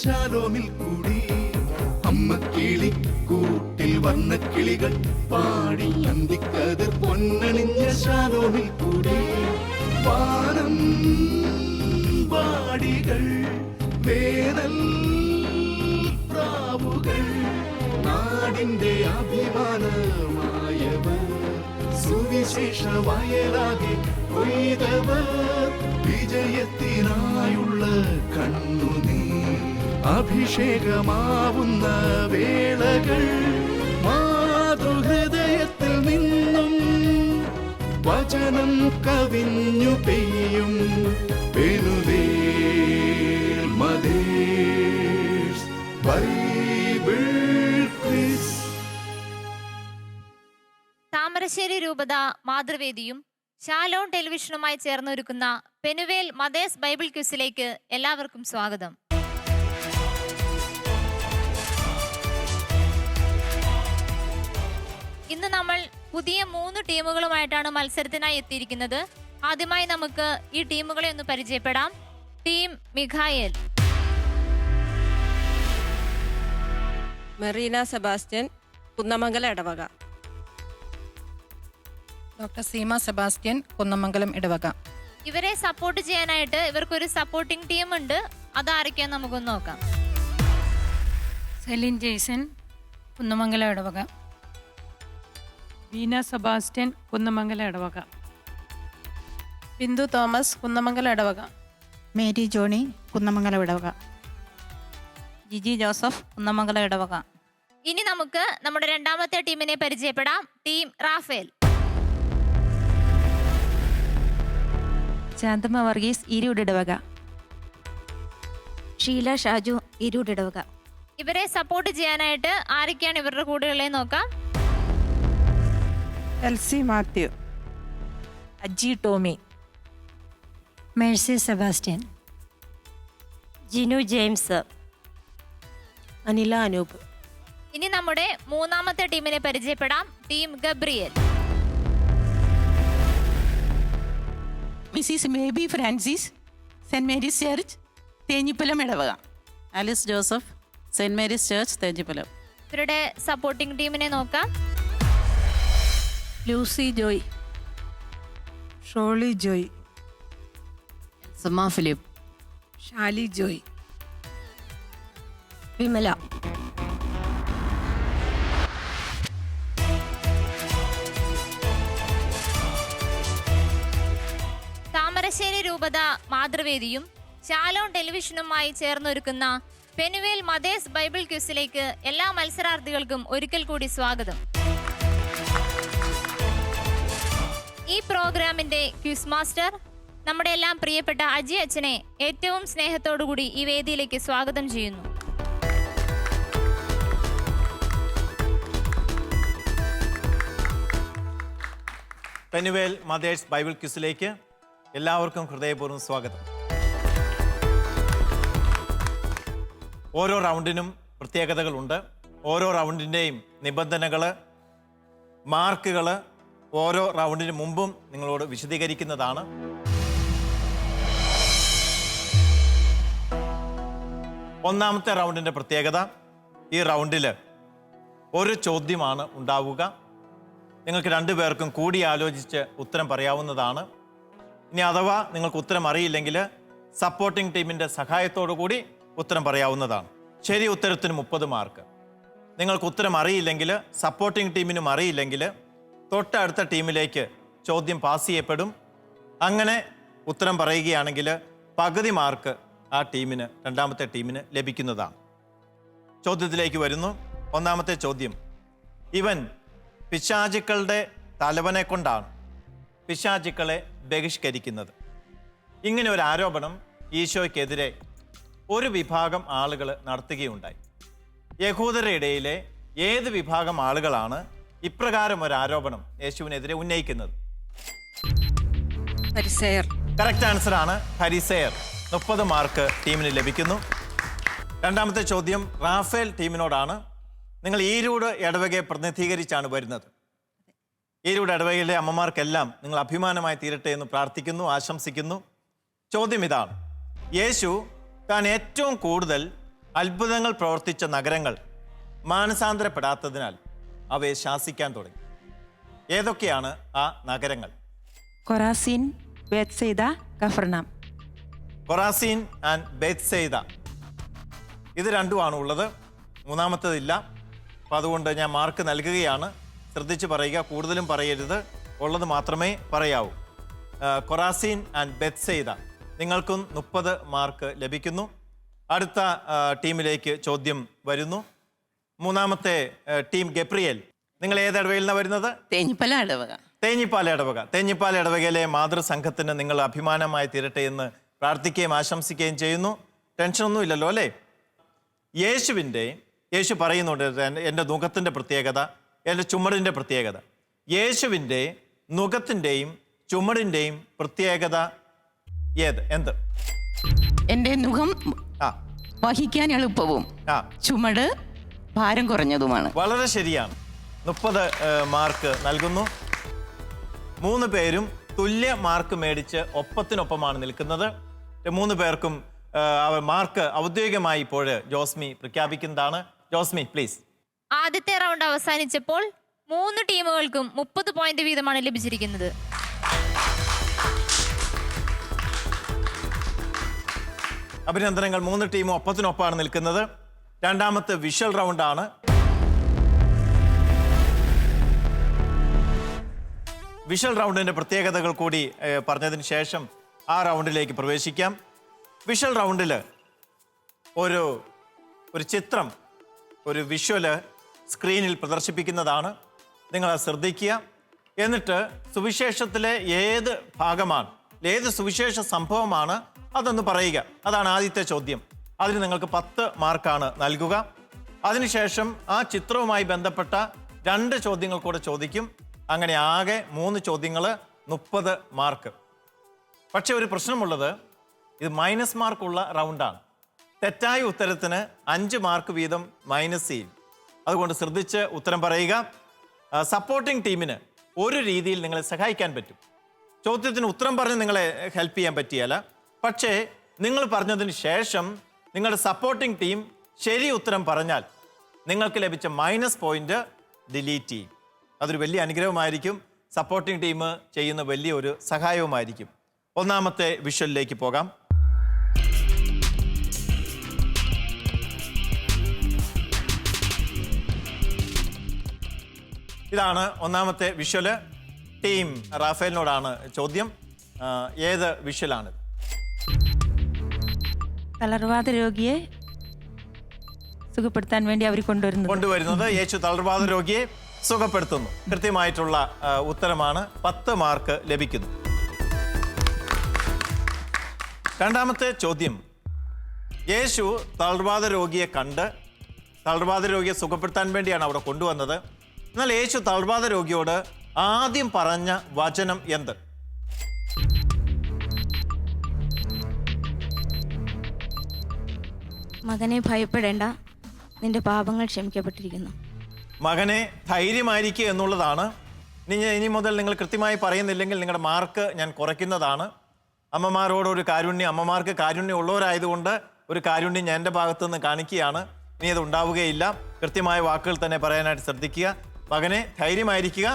ശാലോമിൽ കൂടി. അമ്മ കിളി കൂട്ടിൽ വർണ്ണ കിളികൾ പാടി അന്തിക്കതിർ പൊന്നണിഞ്ഞ ശാലോമിൽ കൂടി. വാനം പാടികൾ വേനൽ പ്രാവുകൾ നാടിന്റെ അഭിമാനമായവർ സുവിശേഷ വയലാകെ കൊയ്തവർ വിജയത്തിനായുള്ള കണ്ണുനീർ അഭിഷേകമാവുന്ന വേളകൾ മാതൃഹൃദയത്തിൽ നിന്നും വചനം കവിഞ്ഞു പെയ്യും Penuel mothers Bible quiz. Thamarassery രൂപത മാതൃവേദിയും ശാലോം ടെലിവിഷനുമായി ചേർന്നൊരുക്കുന്ന പെനുവേൽ മദേഴ്സ് ബൈബിൾ ക്വിസിലേക്ക് എല്ലാവർക്കും സ്വാഗതം. ഇന്ന് നമ്മൾ പുതിയ 3 ടീമുകളുമായിട്ടാണ് മത്സരത്തിനായി എത്തിയിരിക്കുന്നത്. ആദ്യമായി നമുക്ക് ഈ ടീമുകളെ ഒന്ന് പരിചയപ്പെടാം. ടീം മിഖായേൽ, മെറീന സെബാസ്റ്റ്യൻ, കുന്നമംഗലം ഇടവക. ഡോക്ടർ സീമ സെബാസ്റ്റ്യൻ, കുന്നമംഗലം ഇടവക. ഇവരെ സപ്പോർട്ട് ചെയ്യാനായിട്ട് ഇവർക്കൊരു സപ്പോർട്ടിംഗ് ടീം ഉണ്ട്. അതാരൊക്കെയാന്ന് നമുക്കൊന്ന് നോക്കാം. സെലിൻ ജെയ്സൺ, കുന്നമംഗലം ഇടവക. വീന സെബാസ്റ്റ്യൻ, കുന്നമംഗലം ഇടവക. ബിന്ദു തോമസ്, കുന്നമംഗലം ഇടവക. മേരി ജോണി, കുന്നമംഗലം ഇടവക. ജിജി ജോസഫ്, കുന്നമംഗലം ഇടവക. ഇനി നമുക്ക് നമ്മുടെ രണ്ടാമത്തെ ടീമിനെ പരിചയപ്പെടാം. ടീം റാഫേൽ, ശാന്തമ്മ വർഗീസ്, ഈരൂട് ഇടവക. ഷീല ഷാജു, ഈരൂട് ഇടവക. ഇവരെ സപ്പോർട്ട് ചെയ്യാനായിട്ട് ആരൊക്കെയാണ് ഇവരുടെ കൂടെയുള്ളത് നോക്കാം. Elsy Mathew, Aji Tomy, Mercy Sebastian, Jinu James, Anila Anoop. ഇനി നമ്മുടെ മൂന്നാമത്തെ ടീമിനെ പരിചയപ്പെടാം. Team Gabriel, Mrs Baby Francis, Saint Mary's church, Thenhipalam ഇടവക. Alice Joseph, Saint Mary's church, Thenhipalam. ഇവരുടെ സപ്പോർട്ടിംഗ് ടീമിനെ നോക്കാം. Lucy Joy, Sholy Joy, Suma Philip, Shaly Joy, Vimala. Thamarassery രൂപത മാതൃവേദിയും ശാലോം ടെലിവിഷനുമായി ചേർന്നൊരുക്കുന്ന പെനുവേൽ മദേഴ്സ് ബൈബിൾ ക്വിസിലേക്ക് എല്ലാ മത്സരാർത്ഥികൾക്കും ഒരിക്കൽ കൂടി സ്വാഗതം. ഈ പ്രോഗ്രാമിന്റെ ക്വിസ് മാസ്റ്റർ നമ്മുടെ എല്ലാം പ്രിയപ്പെട്ട അജി അച്ഛനെ ഏറ്റവും സ്നേഹത്തോടുകൂടി ഈ വേദിയിലേക്ക് സ്വാഗതം ചെയ്യുന്നു. പെനുവേൽ മദേഴ്സ് ബൈബിൾ ക്വിസിലേക്ക് എല്ലാവർക്കും ഹൃദയപൂർവ്വം സ്വാഗതം. ഓരോ റൗണ്ടിനും പ്രത്യേകതകളുണ്ട്. ഓരോ റൗണ്ടിൻ്റെയും നിബന്ധനകൾ, മാർക്കുകൾ ഓരോ റൗണ്ടിന് മുമ്പും നിങ്ങളോട് വിശദീകരിക്കുന്നതാണ്. ഒന്നാമത്തെ റൗണ്ടിൻ്റെ പ്രത്യേകത, ഈ റൗണ്ടിൽ ഒരു ചോദ്യമാണ് ഉണ്ടാവുക. നിങ്ങൾക്ക് രണ്ടുപേർക്കും കൂടി ആലോചിച്ച് ഉത്തരം പറയാവുന്നതാണ്. ഇനി അഥവാ നിങ്ങൾക്ക് ഉത്തരം അറിയില്ലെങ്കിൽ സപ്പോർട്ടിംഗ് ടീമിൻ്റെ സഹായത്തോടു കൂടി ഉത്തരം പറയാവുന്നതാണ്. ശരി ഉത്തരത്തിന് 30 മാർക്ക്. നിങ്ങൾക്ക് ഉത്തരം അറിയില്ലെങ്കിൽ, സപ്പോർട്ടിംഗ് ടീമിനും അറിയില്ലെങ്കിൽ തൊട്ടടുത്ത ടീമിലേക്ക് ചോദ്യം പാസ് ചെയ്യപ്പെടും. അങ്ങനെ ഉത്തരം പറയുകയാണെങ്കിൽ പകുതി മാർക്ക് ആ ടീമിന്, രണ്ടാമത്തെ ടീമിന് ലഭിക്കുന്നതാണ്. ചോദ്യത്തിലേക്ക് വരുന്നു. ഒന്നാമത്തെ ചോദ്യം, ഇവൻ പിശാചുക്കളുടെ തലവനെ കൊണ്ടാണ് പിശാചുക്കളെ ബഹിഷ്കരിക്കുന്നത്. ഇങ്ങനെ ഒരു ആരോപണം ഈശോയ്ക്കെതിരെ ഒരു വിഭാഗം ആളുകൾ നടത്തുകയുണ്ടായി. യഹൂദരുടെ ഇടയിലെ ഏത് വിഭാഗം ആളുകളാണ് ഇപ്രകാരം ഒരു ആരോപണം യേശുവിനെതിരെ ഉന്നയിക്കുന്നത്? പരിസയർ. കറക്റ്റ് ആൻസർ ആണ് ഫരിസയർ. 30 മാർക്ക് ടീമിന് ലഭിക്കുന്നു. രണ്ടാമത്തെ ചോദ്യം റാഫേൽ ടീമിനോടാണ്. നിങ്ങൾ ഈരൂട് ഇടവകയെ പ്രതിനിധീകരിച്ചാണ് വരുന്നത്. ഈരൂട് ഇടവകയിലെ അമ്മമാർക്കെല്ലാം നിങ്ങൾ അഭിമാനമായി തീരട്ടെ എന്ന് പ്രാർത്ഥിക്കുന്നു, ആശംസിക്കുന്നു. ചോദ്യം ഇതാണ്, യേശു താൻ ഏറ്റവും കൂടുതൽ അത്ഭുതങ്ങൾ പ്രവർത്തിച്ച നഗരങ്ങൾ മാനസാന്തരപ്പെടാത്തതിനാൽ അവയെ ശാസിക്കാൻ തുടങ്ങി. ഏതൊക്കെയാണ് ആ നഗരങ്ങൾ? കൊറാസീൻ, ബേത്സൈദ, കഫർനാം. കൊറാസീൻ ആൻഡ് ബേത്സൈദ, ഇത് രണ്ടുമാണ് ഉള്ളത്. മൂന്നാമത്തേതില്ല. അപ്പം അതുകൊണ്ട് ഞാൻ മാർക്ക് നൽകുകയാണ്. ശ്രദ്ധിച്ച് പറയുക, കൂടുതലും പറയരുത്, ഉള്ളത് മാത്രമേ പറയാവൂ. കൊറാസീൻ ആൻഡ് ബേത്സൈദ, നിങ്ങൾക്കും 30 മാർക്ക് ലഭിക്കുന്നു. അടുത്ത ടീമിലേക്ക് ചോദ്യം വരുന്നു. മൂന്നാമത്തെ ടീം ഗബ്രിയേൽ, നിങ്ങൾ ഏത് ഇടവകയിൽ നിന്നാണ് വരുന്നത്? തേഞ്ഞിപ്പലം ഇടവക. തേഞ്ഞിപ്പാല ഇടവക. തേഞ്ഞിപ്പാല ഇടവകയിലെ മാതൃസംഘത്തിന് നിങ്ങൾ അഭിമാനമായി തീരട്ടെ എന്ന് പ്രാർത്ഥിക്കുകയും ആശംസിക്കുകയും ചെയ്യുന്നു. ടെൻഷനൊന്നും ഇല്ലല്ലോ അല്ലേ? യേശു പറയുന്നുണ്ട്, എൻ്റെ നുഖത്തിൻ്റെ പ്രത്യേകത, എൻ്റെ ചുമടിൻ്റെ പ്രത്യേകത. യേശുവിൻ്റെ നുഖത്തിൻ്റെയും ചുമടിൻ്റെയും പ്രത്യേകത എന്ത്? എൻ്റെ മുഖം ആ വഹിക്കാൻ എളുപ്പവും ആ ചുമട് ഭാരം കുറഞ്ഞതുമാണ്. വളരെ ശരിയാണ്. 30 മാർക്ക് നൽകുന്നു. 3 പേരും തുല്യ മാർക്ക് മേടിച്ച് ഒപ്പത്തിനൊപ്പമാണ് നിൽക്കുന്നത്. 3 പേർക്കും മാർക്ക് ഔദ്യോഗികമായി ഇപ്പോൾ ജോസ്മി പ്രഖ്യാപിക്കുന്നതാണ്. ജോസ്മി പ്ലീസ്. ആദ്യത്തെ റൗണ്ട് അവസാനിച്ചപ്പോൾ 3 ടീമുകൾക്കും 30 പോയിന്റ് വീതമാണ് ലഭിച്ചിരിക്കുന്നത്. അഭിനന്ദനങ്ങൾ. 3 ടീമും ഒപ്പത്തിനൊപ്പമാണ് നിൽക്കുന്നത്. രണ്ടാമത്തെ വിഷ്വൽ റൗണ്ടാണ്. വിഷ്വൽ റൗണ്ടിൻ്റെ പ്രത്യേകതകൾ കൂടി പറഞ്ഞതിന് ശേഷം ആ റൗണ്ടിലേക്ക് പ്രവേശിക്കാം. വിഷ്വൽ റൗണ്ടിൽ ഒരു ചിത്രം, ഒരു വിഷ്വല് സ്ക്രീനിൽ പ്രദർശിപ്പിക്കുന്നതാണ്. നിങ്ങളത് ശ്രദ്ധിക്കുക. എന്നിട്ട് സുവിശേഷത്തിലെ ഏത് ഭാഗമാണ്, ഏത് സുവിശേഷ സംഭവമാണ് അതൊന്ന് പറയുക. അതാണ് ആദ്യത്തെ ചോദ്യം. അതിന് നിങ്ങൾക്ക് 10 മാർക്കാണ് നൽകുക. അതിനുശേഷം ആ ചിത്രവുമായി ബന്ധപ്പെട്ട 2 ചോദ്യങ്ങൾ കൂടെ ചോദിക്കും. അങ്ങനെ ആകെ 3 ചോദ്യങ്ങൾ, 30 മാർക്ക്. പക്ഷെ ഒരു പ്രശ്നമുള്ളത്, ഇത് മൈനസ് മാർക്കുള്ള റൗണ്ടാണ്. തെറ്റായ ഉത്തരത്തിന് 5 മാർക്ക് വീതം മൈനസ് ചെയ്യും. അതുകൊണ്ട് ശ്രദ്ധിച്ച് ഉത്തരം പറയുക. സപ്പോർട്ടിംഗ് ടീമിന് ഒരു രീതിയിൽ നിങ്ങളെ സഹായിക്കാൻ പറ്റും. ചോദ്യത്തിന് ഉത്തരം പറഞ്ഞ് നിങ്ങളെ ഹെൽപ്പ് ചെയ്യാൻ പറ്റിയല്ല. പക്ഷേ നിങ്ങൾ പറഞ്ഞതിന് ശേഷം നിങ്ങളുടെ സപ്പോർട്ടിംഗ് ടീം ശരി ഉത്തരം പറഞ്ഞാൽ നിങ്ങൾക്ക് ലഭിച്ച മൈനസ് പോയിന്റ് ഡിലീറ്റ് ചെയ്യും. അതൊരു വലിയ അനുഗ്രഹമായിരിക്കും. സപ്പോർട്ടിംഗ് ടീം ചെയ്യുന്ന വലിയൊരു സഹായവുമായിരിക്കും. ഒന്നാമത്തെ വിഷ്വലിലേക്ക് പോകാം. ഇതാണ് ഒന്നാമത്തെ വിഷ്വല്. ടീം റാഫേലിനോടാണ് ചോദ്യം. ഏത് വിഷ്വലാണ്? തളർവാദ രോഗിയെ സുഖപ്പെടുത്താൻ വേണ്ടി അവർ കൊണ്ടുവരുന്നത് യേശു തളർവാദ രോഗിയെ സുഖപ്പെടുത്തുന്നു. കൃത്യമായിട്ടുള്ള ഉത്തരമാണ്. 10 മാർക്ക് ലഭിക്കുന്നു. രണ്ടാമത്തെ ചോദ്യം. യേശു തളർവാദ രോഗിയെ കണ്ട് തളർവാദ രോഗിയെ സുഖപ്പെടുത്താൻ വേണ്ടിയാണ് അവിടെ കൊണ്ടുവന്നത്. എന്നാൽ യേശു തളർവാദ രോഗിയോട് ആദ്യം പറഞ്ഞ വചനം എന്ത്? മകനെ ഭയപ്പെടേണ്ട, നിന്റെ പാപങ്ങൾ ക്ഷമിക്കപ്പെട്ടിരിക്കുന്നു. മകനെ ധൈര്യമായിരിക്കുക എന്നുള്ളതാണ്. ഇനി മുതൽ നിങ്ങൾ കൃത്യമായി പറയുന്നില്ലെങ്കിൽ നിങ്ങളുടെ മാർക്ക് ഞാൻ കുറയ്ക്കുന്നതാണ്. അമ്മമാരോടൊരു കാരുണ്യം, അമ്മമാർക്ക് കാരുണ്യം ഉള്ളവരായതുകൊണ്ട് ഒരു കാരുണ്യം ഞാൻ എൻ്റെ ഭാഗത്തു നിന്ന് കാണിക്കുകയാണ്. ഇനി അത് ഉണ്ടാവുകയില്ല. കൃത്യമായ വാക്കുകൾ തന്നെ പറയാനായിട്ട് ശ്രദ്ധിക്കുക. മകനെ ധൈര്യമായിരിക്കുക,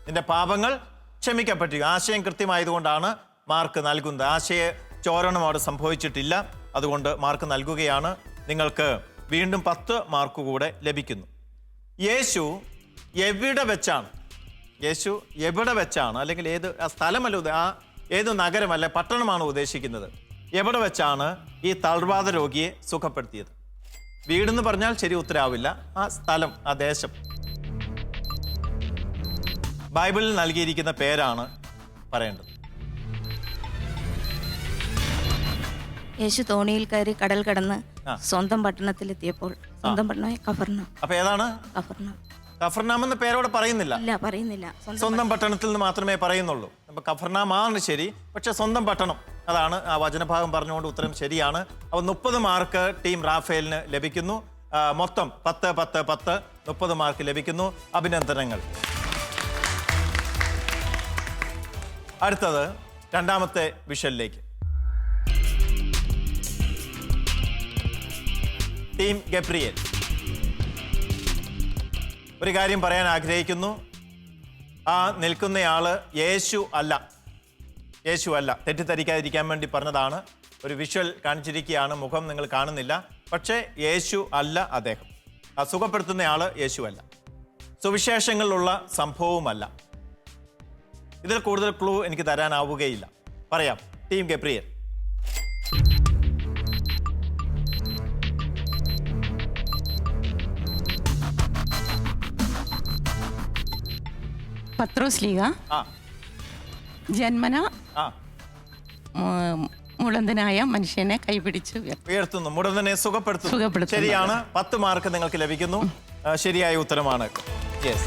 നിന്റെ പാപങ്ങൾ ക്ഷമിക്കപ്പെട്ടിരിക്കുക. ആശയം കൃത്യമായതുകൊണ്ടാണ് മാർക്ക് നൽകുന്നത്. ആശയ ചോരണം അവിടെ സംഭവിച്ചിട്ടില്ല. അതുകൊണ്ട് മാർക്ക് നൽകുകയാണ്. നിങ്ങൾക്ക് വീണ്ടും 10 മാർക്ക് കൂടെ ലഭിക്കുന്നു. യേശു എവിടെ വെച്ചാണ് അല്ലെങ്കിൽ ഏത് സ്ഥലമല്ല, ഏത് നഗരമല്ല പട്ടണമാണ് ഉദ്ദേശിക്കുന്നത്, എവിടെ വെച്ചാണ് ഈ തളർവാദ രോഗിയെ സുഖപ്പെടുത്തിയത്? വീടെന്ന് പറഞ്ഞാൽ ശരി ഉത്തരവാവില്ല. ആ സ്ഥലം, ആ ദേശം. ബൈബിളിൽ നൽകിയിരിക്കുന്ന പേരാണ് പറയേണ്ടത്. യേശു തോണിയിൽ കയറി കടൽ കടന്ന് സ്വന്തം പട്ടണത്തിലെത്തിയപ്പോൾ, സ്വന്തം പട്ടണമായ കഫർനാം. അപ്പൊ ഏതാണ്? കഫർനാം എന്ന പേരോടെ പറയുന്നില്ല. സ്വന്തം പട്ടണത്തിൽ നിന്ന് മാത്രമേ പറയുന്നുള്ളൂ. അപ്പൊ കഫർനാമാണ് ശരി, പക്ഷെ സ്വന്തം പട്ടണം, അതാണ് ആ വചനഭാഗം പറഞ്ഞുകൊണ്ട് ഉത്തരം ശരിയാണ്. അപ്പൊ 30 മാർക്ക് ടീം റാഫേലിന് ലഭിക്കുന്നു. മൊത്തം 10, 10, 10, 30 മാർക്ക് ലഭിക്കുന്നു. അഭിനന്ദനങ്ങൾ. അടുത്തത് രണ്ടാമത്തെ വിഷ്വലിലേക്ക്. Team Gabriel. ഒരു കാര്യം പറയാൻ ആഗ്രഹിക്കുന്നു. ആ നിൽക്കുന്നയാള് യേശു അല്ല. തെറ്റിദ്ധരിക്കാതിരിക്കാൻ വേണ്ടി പറഞ്ഞതാണ്. ഒരു വിഷ്വൽ കാണിച്ചിരിക്കുകയാണ്. മുഖം നിങ്ങൾ കാണുന്നില്ല. പക്ഷേ യേശു അല്ല അദ്ദേഹം. ആ സുഖപ്പെടുത്തുന്നയാള് യേശു അല്ല. സുവിശേഷങ്ങളിലുള്ള സംഭവവുമല്ല. ഇതിൽ കൂടുതൽ ക്ലൂ എനിക്ക് തരാനാവുകയില്ല. പറയാം. Team Gabriel. പത്രോസ് ലീഗ ആ ജന്മന ആ മുളന്തനായ മനുഷ്യനെ കൈപിടിച്ച് ഉയർത്തുന്നു. മുടന്തനെ സുഖപ്പെടുത്തുന്നു. സുഖപ്പെടുത്തുന്നു. ശരിയാണ്. 10 മാർക്ക് നിങ്ങൾക്ക് ലഭിക്കുന്നു. ശരിയായ ഉത്തരമാണ്. യെസ്.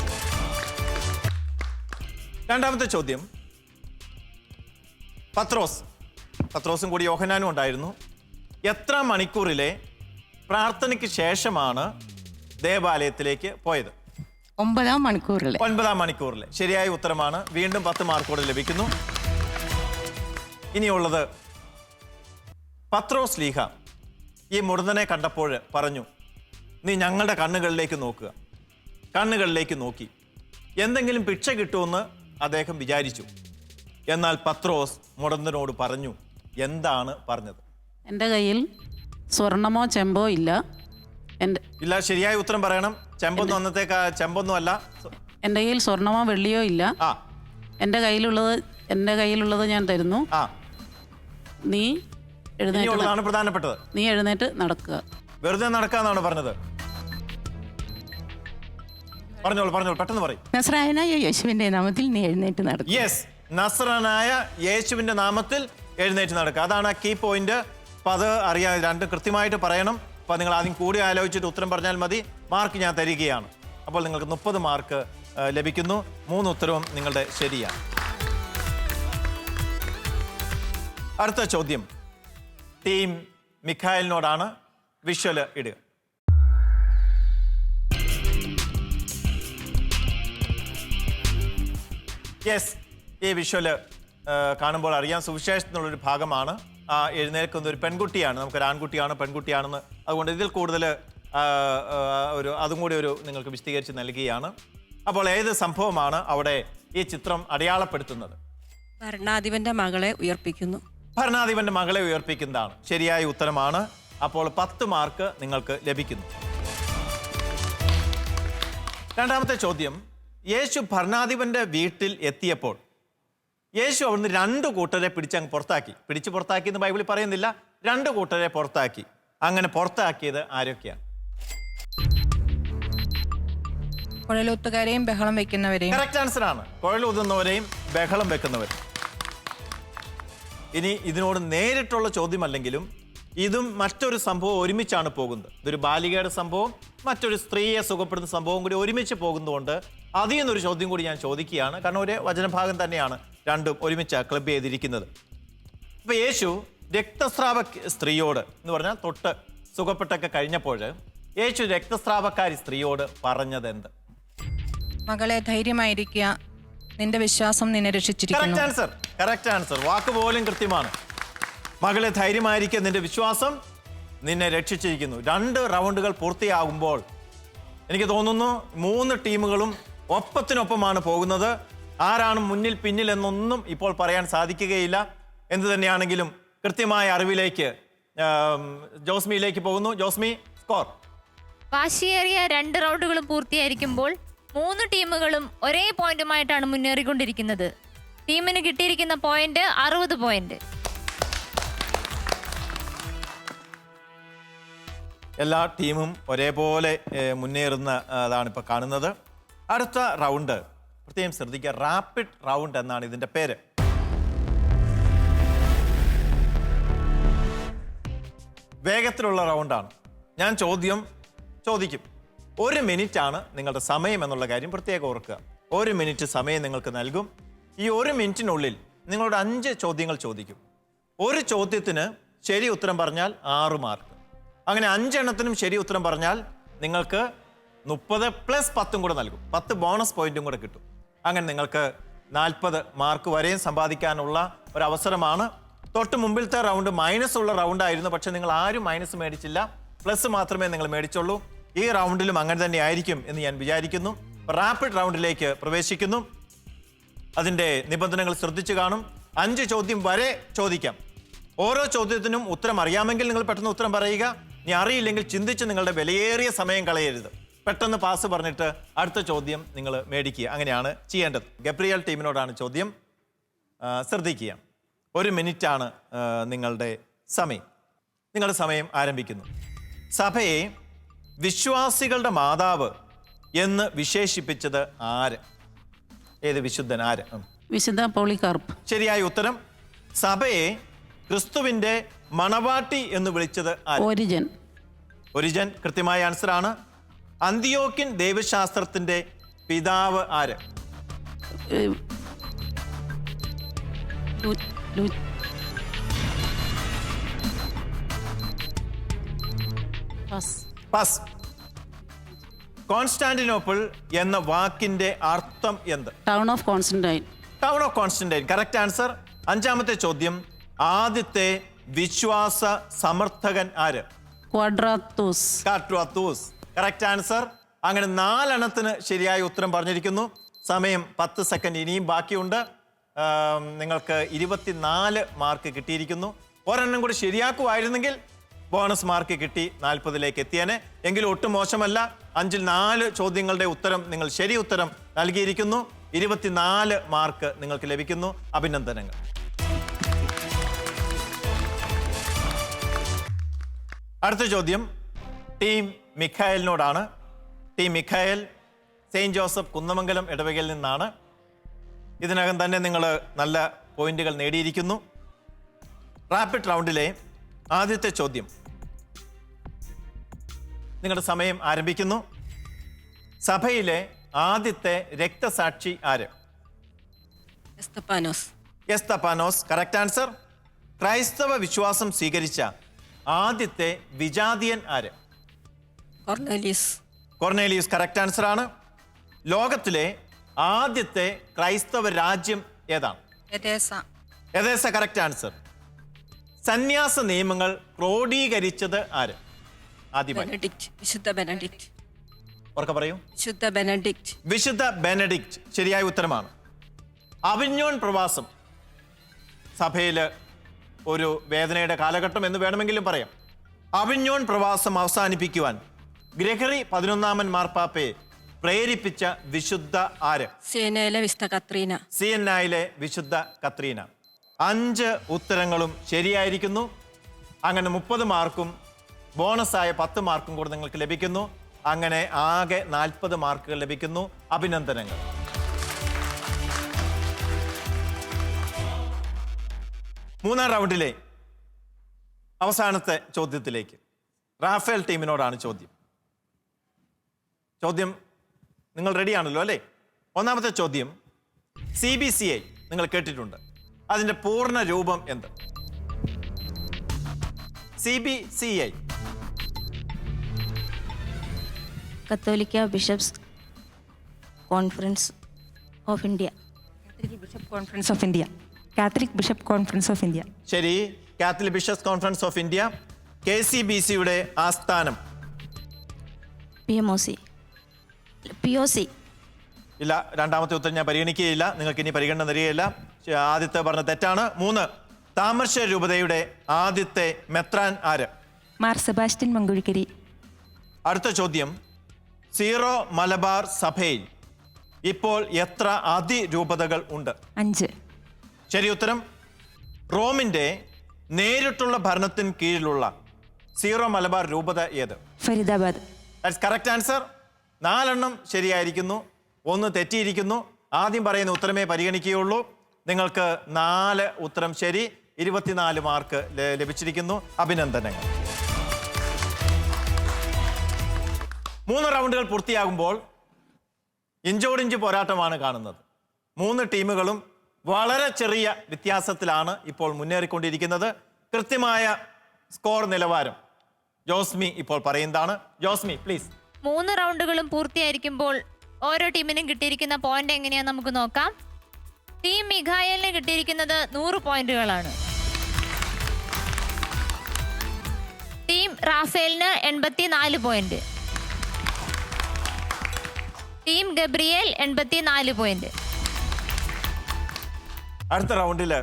രണ്ടാമത്തെ ചോദ്യം. പത്രോസും കൂടി യോഹന്നാനും ഉണ്ടായിരുന്നു. എത്ര മണിക്കൂറിലെ പ്രാർത്ഥനയ്ക്ക് ശേഷമാണ് ദേവാലയത്തിലേക്ക് പോയത്? 9 മണിക്കൂറിൽ. 9 മണിക്കൂറിൽ. ശരിയായ ഉത്തരമാണ്. വീണ്ടും 10 മാർക്കോടെ ലഭിക്കുന്നു. ഇനിയുള്ളത് പത്രോസ് ലീഹ ഈ മുടന്തനെ കണ്ടപ്പോൾ പറഞ്ഞു, നീ ഞങ്ങളുടെ കണ്ണുകളിലേക്ക് നോക്കുക. കണ്ണുകളിലേക്ക് നോക്കി. എന്തെങ്കിലും ഭിക്ഷ കിട്ടുമെന്ന് അദ്ദേഹം വിചാരിച്ചു. എന്നാൽ പത്രോസ് മുടന്തനോട് പറഞ്ഞു. എന്താണ് പറഞ്ഞത്? എൻ്റെ കയ്യിൽ സ്വർണമോ ചെമ്പോ ഇല്ല. ഇല്ല. ശരിയായ ഉത്തരം പറയണം. ചെമ്പൊന്നും അല്ല. എൻ്റെ കയ്യിൽ സ്വർണമോ വെള്ളിയോ ഇല്ല. ആ എൻ്റെ കയ്യിലുള്ളത് ഞാൻ തരുന്നു. ആ നീ ഇനിയുള്ളതാണ് പ്രധാനപ്പെട്ടത്. നീ എഴുന്നേറ്റ് നടക്കുക. വെറുതെ നടക്കാന്നാണ് പറഞ്ഞത്. പറഞ്ഞോളൂ പെട്ടെന്ന് പറയും. നസ്രായനായ യേശുവിന്റെ നാമത്തിൽ നീ എഴുന്നേറ്റ് നടക്കുക. യെസ്. നസ്രനായ യേശുവിന്റെ നാമത്തിൽ എഴുന്നേറ്റ് നടക്കുക. അതാണ് കീ പോയിന്റ്. അപ്പൊ അത് അറിയാം. രണ്ട് കൃത്യമായിട്ട് പറയണം. അപ്പൊ നിങ്ങൾ ആദ്യം കൂടി ആലോചിച്ചിട്ട് ഉത്തരം പറഞ്ഞാൽ മതി. മാർക്ക് ഞാൻ തരികയാണ്. അപ്പോൾ നിങ്ങൾക്ക് 30 മാർക്ക് ലഭിക്കുന്നു. 3 ഉത്തരവും നിങ്ങളുടെ ശരിയാണ്. അടുത്ത ചോദ്യം ടീം മിഖായലിനോടാണ്. വിഷ്വല് ഇടുക. യെസ്. ഈ വിഷ്വല് കാണുമ്പോൾ അറിയാം സുവിശേഷത്തിനുള്ളൊരു ഭാഗമാണ്. ആ എഴുന്നേൽക്കുന്ന ഒരു പെൺകുട്ടിയാണ്. നമുക്കൊരു ആൺകുട്ടിയാണ് പെൺകുട്ടിയാണെന്ന്. അതുകൊണ്ട് ഇതിൽ കൂടുതൽ അതും കൂടി നിങ്ങൾക്ക് വിശദീകരിച്ച് നൽകുകയാണ്. അപ്പോൾ ഏത് സംഭവമാണ് അവിടെ ഈ ചിത്രം അടയാളപ്പെടുത്തുന്നത്? ഭരണാധിപന്റെ മകളെ ഉയർപ്പിക്കുന്നു. ഭരണാധിപന്റെ മകളെ ഉയർപ്പിക്കുന്നതാണ്. ശരിയായ ഉത്തരമാണ്. അപ്പോൾ 10 മാർക്ക് നിങ്ങൾക്ക് ലഭിക്കുന്നു. രണ്ടാമത്തെ ചോദ്യം. യേശു ഭരണാധിപന്റെ വീട്ടിൽ എത്തിയപ്പോൾ യേശു അവിടുന്ന് 2 കൂട്ടരെ പിടിച്ചങ്ങ് പുറത്താക്കി. പുറത്താക്കി എന്ന് ബൈബിളിൽ പറയുന്നില്ല. 2 കൂട്ടരെ പുറത്താക്കി. അങ്ങനെ പുറത്താക്കിയത് ആരൊക്കെയാണ്? കുഴലൂത്തുകാരെയും ബഹളം വെക്കുന്നവരെയും. കറക്റ്റ് ആൻസർ ആണ്. കുഴലൂതുന്നവരെയും ബഹളം വെക്കുന്നവരും. ഇനി ഇതിനോട് നേരിട്ടുള്ള ചോദ്യമല്ലെങ്കിലും ഇതും മറ്റൊരു സംഭവം ഒരുമിച്ചാണ് പോകുന്നത്. ഇതൊരു ബാലികയുടെ സംഭവം, മറ്റൊരു സ്ത്രീയെ സുഖപ്പെടുന്ന സംഭവം കൂടി ഒരുമിച്ച് പോകുന്നതുകൊണ്ട് അതിൽ നിന്നൊരു ചോദ്യം കൂടി ഞാൻ ചോദിക്കുകയാണ്. കാരണം ഒരു വചനഭാഗം തന്നെയാണ് രണ്ടും ഒരുമിച്ച് ക്ലബ് ചെയ്തിരിക്കുന്നത്. ഇപ്പൊ യേശു രക്തസ്രാവ സ്ത്രീയോട് എന്ന് പറഞ്ഞാൽ തൊട്ട് സുഖപ്പെട്ടൊക്കെ കഴിഞ്ഞപ്പോൾ യേശു രക്തസ്രാവക്കാരി സ്ത്രീയോട് പറഞ്ഞത് എന്ത്? മകളെ ധൈര്യമായിരിക്കുക, നിന്റെ വിശ്വാസം നിന്നെ രക്ഷിച്ചിരിക്കുന്നു. Correct answer. വാക്ക് പോലും കൃത്യമാണ്. മകളെ ധൈര്യമായിരിക്കുക, നിന്റെ വിശ്വാസം നിന്നെ രക്ഷിച്ചിരിക്കുന്നു. 2 റൗണ്ടുകൾ പൂർത്തിയാകുമ്പോൾ എനിക്ക് തോന്നുന്നു 3 ടീമുകളും ഒപ്പത്തിനൊപ്പമാണ് പോകുന്നത്. ആരാണ് മുന്നിൽ പിന്നിൽ എന്നൊന്നും ഇപ്പോൾ പറയാൻ സാധിക്കുകയില്ല. എന്തു തന്നെയാണെങ്കിലും കൃത്യമായ അറിവിലേക്ക് ജോസ്മിയിലേക്ക് പോകുന്നു. ജോസ്മി, സ്കോർ. വാശിയേറിയ 2 റൗണ്ടുകളും പൂർത്തിയായിരിക്കുമ്പോൾ 3 ടീമുകളും ഒരേ പോയിന്റുമായിട്ടാണ് മുന്നേറിക്കൊണ്ടിരിക്കുന്നത്. ടീമിന് കിട്ടിയിരിക്കുന്ന പോയിന്റ് 60 പോയിന്റ്. എല്ലാ ടീമും ഒരേപോലെ മുന്നേറുന്ന അതാണ് ഇപ്പോൾ കാണുന്നത്. അടുത്ത റൗണ്ട് പ്രത്യേകം ശ്രദ്ധിക്കുക. റാപ്പിഡ് റൗണ്ട് എന്നാണ് ഇതിൻ്റെ പേര്. വേഗത്തിലുള്ള റൗണ്ടാണ്. ഞാൻ ചോദിക്കും. 1 മിനിറ്റാണ് നിങ്ങളുടെ സമയം എന്നുള്ള കാര്യം പ്രത്യേകം ഓർക്കുക. 1 മിനിറ്റ് സമയം നിങ്ങൾക്ക് നൽകും. ഈ 1 മിനിറ്റിനുള്ളിൽ നിങ്ങളോട് 5 ചോദ്യങ്ങൾ ചോദിക്കും. ഒരു ചോദ്യത്തിന് ശരി ഉത്തരം പറഞ്ഞാൽ 6 മാർക്ക്. അങ്ങനെ 5 എണ്ണത്തിനും ശരി ഉത്തരം പറഞ്ഞാൽ നിങ്ങൾക്ക് 30 + 10 കൂടെ നൽകും. 10 ബോണസ് പോയിന്റും കൂടെ കിട്ടും. അങ്ങനെ നിങ്ങൾക്ക് 40 മാർക്ക് വരെയും സമ്പാദിക്കാനുള്ള ഒരു അവസരമാണ്. തൊട്ട് മുമ്പിലത്തെ റൗണ്ട് മൈനസ് ഉള്ള റൗണ്ടായിരുന്നു. പക്ഷെ നിങ്ങൾ ആരും മൈനസ് മേടിച്ചില്ല. പ്ലസ് മാത്രമേ നിങ്ങൾ മേടിച്ചുള്ളൂ. ഈ റൗണ്ടിലും അങ്ങനെ തന്നെ ആയിരിക്കും എന്ന് ഞാൻ വിചാരിക്കുന്നു. റാപ്പിഡ് റൗണ്ടിലേക്ക് പ്രവേശിക്കുന്നു. അതിൻ്റെ നിബന്ധനകൾ ശ്രദ്ധിച്ചു കാണും. 5 ചോദ്യം വരെ ചോദിക്കാം. ഓരോ ചോദ്യത്തിനും ഉത്തരം അറിയാമെങ്കിൽ നിങ്ങൾ പെട്ടെന്ന് ഉത്തരം പറയുക. ഇനി അറിയില്ലെങ്കിൽ ചിന്തിച്ച് നിങ്ങളുടെ വിലയേറിയ സമയം കളയരുത്. പെട്ടെന്ന് പാസ് പറഞ്ഞിട്ട് അടുത്ത ചോദ്യം നിങ്ങൾ മേടിക്കുക. അങ്ങനെയാണ് ചെയ്യേണ്ടത്. ഗബ്രിയൽ ടീമിനോടാണ് ചോദ്യം. ശ്രദ്ധിക്കുക. 1 മിനിറ്റാണ് നിങ്ങളുടെ സമയം. നിങ്ങളുടെ സമയം ആരംഭിക്കുന്നു. സഭയെ വിശ്വാസികളുടെ മാതാവ് എന്ന് വിശേഷിപ്പിച്ചത് ആര്? ഏത് വിശുദ്ധൻ? ആര്? വിശുദ്ധ പോളികാർപ്പ്. ശരിയായ ഉത്തരം. സഭയെ ക്രിസ്തുവിന്റെ മണവാട്ടി എന്ന് വിളിച്ചത് ആര്? ഓരിജൻ. ഒരിജൻ കൃത്യമായ ആൻസർ ആണ്. അന്തിയോക്യൻ ദൈവശാസ്ത്രത്തിന്റെ പിതാവ് ആര്? പാസ്. കോൺസ്റ്റാന്റിനോപ്പിൾ എന്ന വാക്കിന്റെ അർത്ഥം എന്ത്? Town of Constantine. Town of Constantine correct answer. 5-ാമത്തെ ചോദ്യം. ആദ്യത്തെ വിശ്വാസ സമർത്ഥകൻ ആര്? ക്വാഡ്രാത്തൂസ്. Quadratus correct answer. അങ്ങനെ 4 എണ്ണത്തിന് ശരിയായ ഉത്തരം പറഞ്ഞിരിക്കുന്നു. സമയം 10 സെക്കൻഡ് ഇനിയും ബാക്കിയുണ്ട്. നിങ്ങൾക്ക് 24 മാർക്ക് കിട്ടിയിരിക്കുന്നു. ഒരെണ്ണം കൂടി ശരിയാക്കുമായിരുന്നെങ്കിൽ ബോണസ് മാർക്ക് കിട്ടി 40ലേക്ക് എത്തിയേനെ. എങ്കിലും ഒട്ടും മോശമല്ല. 5-ൽ 4 ചോദ്യങ്ങളുടെ ഉത്തരം നിങ്ങൾ ശരി ഉത്തരം നൽകിയിരിക്കുന്നു. 24 മാർക്ക് നിങ്ങൾക്ക് ലഭിക്കുന്നു. അഭിനന്ദനങ്ങൾ. അടുത്ത ചോദ്യം ടീം മിഖായലിനോടാണ്. Team Mikhael Saint Joseph Kunnamangalam ഇടവകയിൽ നിന്നാണ്. ഇതിനകം തന്നെ നിങ്ങൾ നല്ല പോയിന്റുകൾ നേടിയിരിക്കുന്നു. റാപ്പിഡ് റൗണ്ടിലെ ആദ്യത്തെ ചോദ്യം. നിങ്ങളുടെ സമയം ആരംഭിക്കുന്നു. സഭയിലെ ആദ്യത്തെ രക്തസാക്ഷി ആര്? എസ്തപ്പാനോസ്. Esthappanos correct answer. ക്രൈസ്തവ വിശ്വാസം സ്വീകരിച്ച ആദ്യത്തെ വിജാതിയൻ ആര്? കൊർണേലിയസ്. കൊർണേലിയസ് കറക്റ്റ് ആൻസർ ആണ്. ലോകത്തിലെ ആദ്യത്തെ ക്രൈസ്തവ രാജ്യം ഏതാണ്? എദേസ കറക്റ്റ് ആൻസർ. സന്യാസ നിയമങ്ങൾ ക്രോഡീകരിച്ചത് ആര്? ആദ്യമായി ബെനഡിക്റ്റ്. വിശുദ്ധ ബെനഡിക്റ്റ്. ഉറക്കെ പറയൂ. വിശുദ്ധ ബെനഡിക്റ്റ്. വിശുദ്ധ ബെനഡിക്റ്റ് ശരിയായ ഉത്തരമാണ്. അവിഞ്ഞോൺ പ്രവാസം സഭയിൽ ഒരു വേദനയുടെ കാലഘട്ടം എന്ന് വേണമെങ്കിലും പറയാം. അവിഞ്ഞോൺ പ്രവാസം അവസാനിപ്പിക്കുവാൻ ഗ്രഗറി 11-ാമൻ മാർപ്പാപ്പയെ പ്രേരിപ്പിച്ച വിശുദ്ധ ആര്? സിയനയിലെ വിശുദ്ധ കത്രീന. സിയന്നായിലെ വിശുദ്ധ കത്രീന. 5 ഉത്തരങ്ങളും ശരിയായിരിക്കുന്നു. അങ്ങനെ 30 മാർക്കും ബോണസായ 10 മാർക്കും കൂടെ നിങ്ങൾക്ക് ലഭിക്കുന്നു. അങ്ങനെ ആകെ 40 മാർക്കുകൾ ലഭിക്കുന്നു. അഭിനന്ദനങ്ങൾ. മൂന്നാം റൗണ്ടിലെ അവസാനത്തെ ചോദ്യത്തിലേക്ക് റാഫേൽ ടീമിനോടാണ് ചോദ്യം. ചോദ്യം നിങ്ങൾ റെഡിയാണല്ലോ അല്ലേ? 1-ാമത്തെ ചോദ്യം. CBCI നിങ്ങൾ കേട്ടിട്ടുണ്ട്. അതിന്റെ പൂർണ്ണ രൂപം എന്ത്? CBCI. കത്തോലിക്ക bishops conference of India. Conference of India. Catholic bishop conference of India. ശരി. Catholic bishops conference of India. KCBCയുടെ ആസ്ഥാനം? POC. ഇല്ല. 2-ാമത്തെ ഉത്തരം ഞാൻ പരിഗണിക്കുകയില്ല. നിങ്ങൾക്ക് ഇനി പരിഗണന തരികയില്ല. ആദ്യത്തെ പറഞ്ഞ തെറ്റാണ്. 3. താമരശ്ശേരി രൂപതയുടെ ആദ്യത്തെ മെത്രാൻ ആര്? മാർ സെബാസ്റ്റ്യൻ മങ്കുഴിക്കരി. അടുത്ത ചോദ്യം. സീറോ മലബാർ സഭയിൽ ഇപ്പോൾ എത്ര അതിരൂപതകൾ ഉണ്ട്? 5. ശരി ഉത്തരം. റോമിന്റെ നേരിട്ടുള്ള ഭരണത്തിന് കീഴിലുള്ള സീറോ മലബാർ രൂപത ഏത്? ഫരീദാബാദ്. That's correct answer. 4 എണ്ണം ശരിയായിരിക്കുന്നു. 1 തെറ്റിയിരിക്കുന്നു. ആദ്യം പറയുന്ന ഉത്തരമേ പരിഗണിക്കുകയുള്ളൂ. നിങ്ങൾക്ക് 4 ഉത്തരം ശരി. 24 മാർക്ക് ലഭിച്ചിരിക്കുന്നു. അഭിനന്ദനങ്ങൾ. 3 റൗണ്ടുകൾ പൂർത്തിയാകുമ്പോൾ ഇഞ്ചോടിഞ്ച് പോരാട്ടമാണ് കാണുന്നത്. 3 ടീമുകളും വളരെ ചെറിയ വ്യത്യാസത്തിലാണ് ഇപ്പോൾ മുന്നേറിക്കൊണ്ടിരിക്കുന്നത്. കൃത്യമായ സ്കോർ നിലവാരം ജോസ്മി ഇപ്പോൾ പറയുന്നതാണ്. ജോസ്മി പ്ലീസ്. 3 റൗണ്ടുകളും പൂർത്തിയായിരിക്കുമ്പോൾ ഓരോ ടീമിനും കിട്ടിയിരിക്കുന്ന പോയിന്റ് എങ്ങനെയാന്ന് നമുക്ക് നോക്കാം. ടീം മിഖായലിന് കിട്ടിയിരിക്കുന്നത് 100 പോയിന്റുകളാണ്. ടീം റാഫേലിന് 84 പോയിന്റ്. Team Gabriel 84 point. അടുത്ത റൗണ്ടിൽ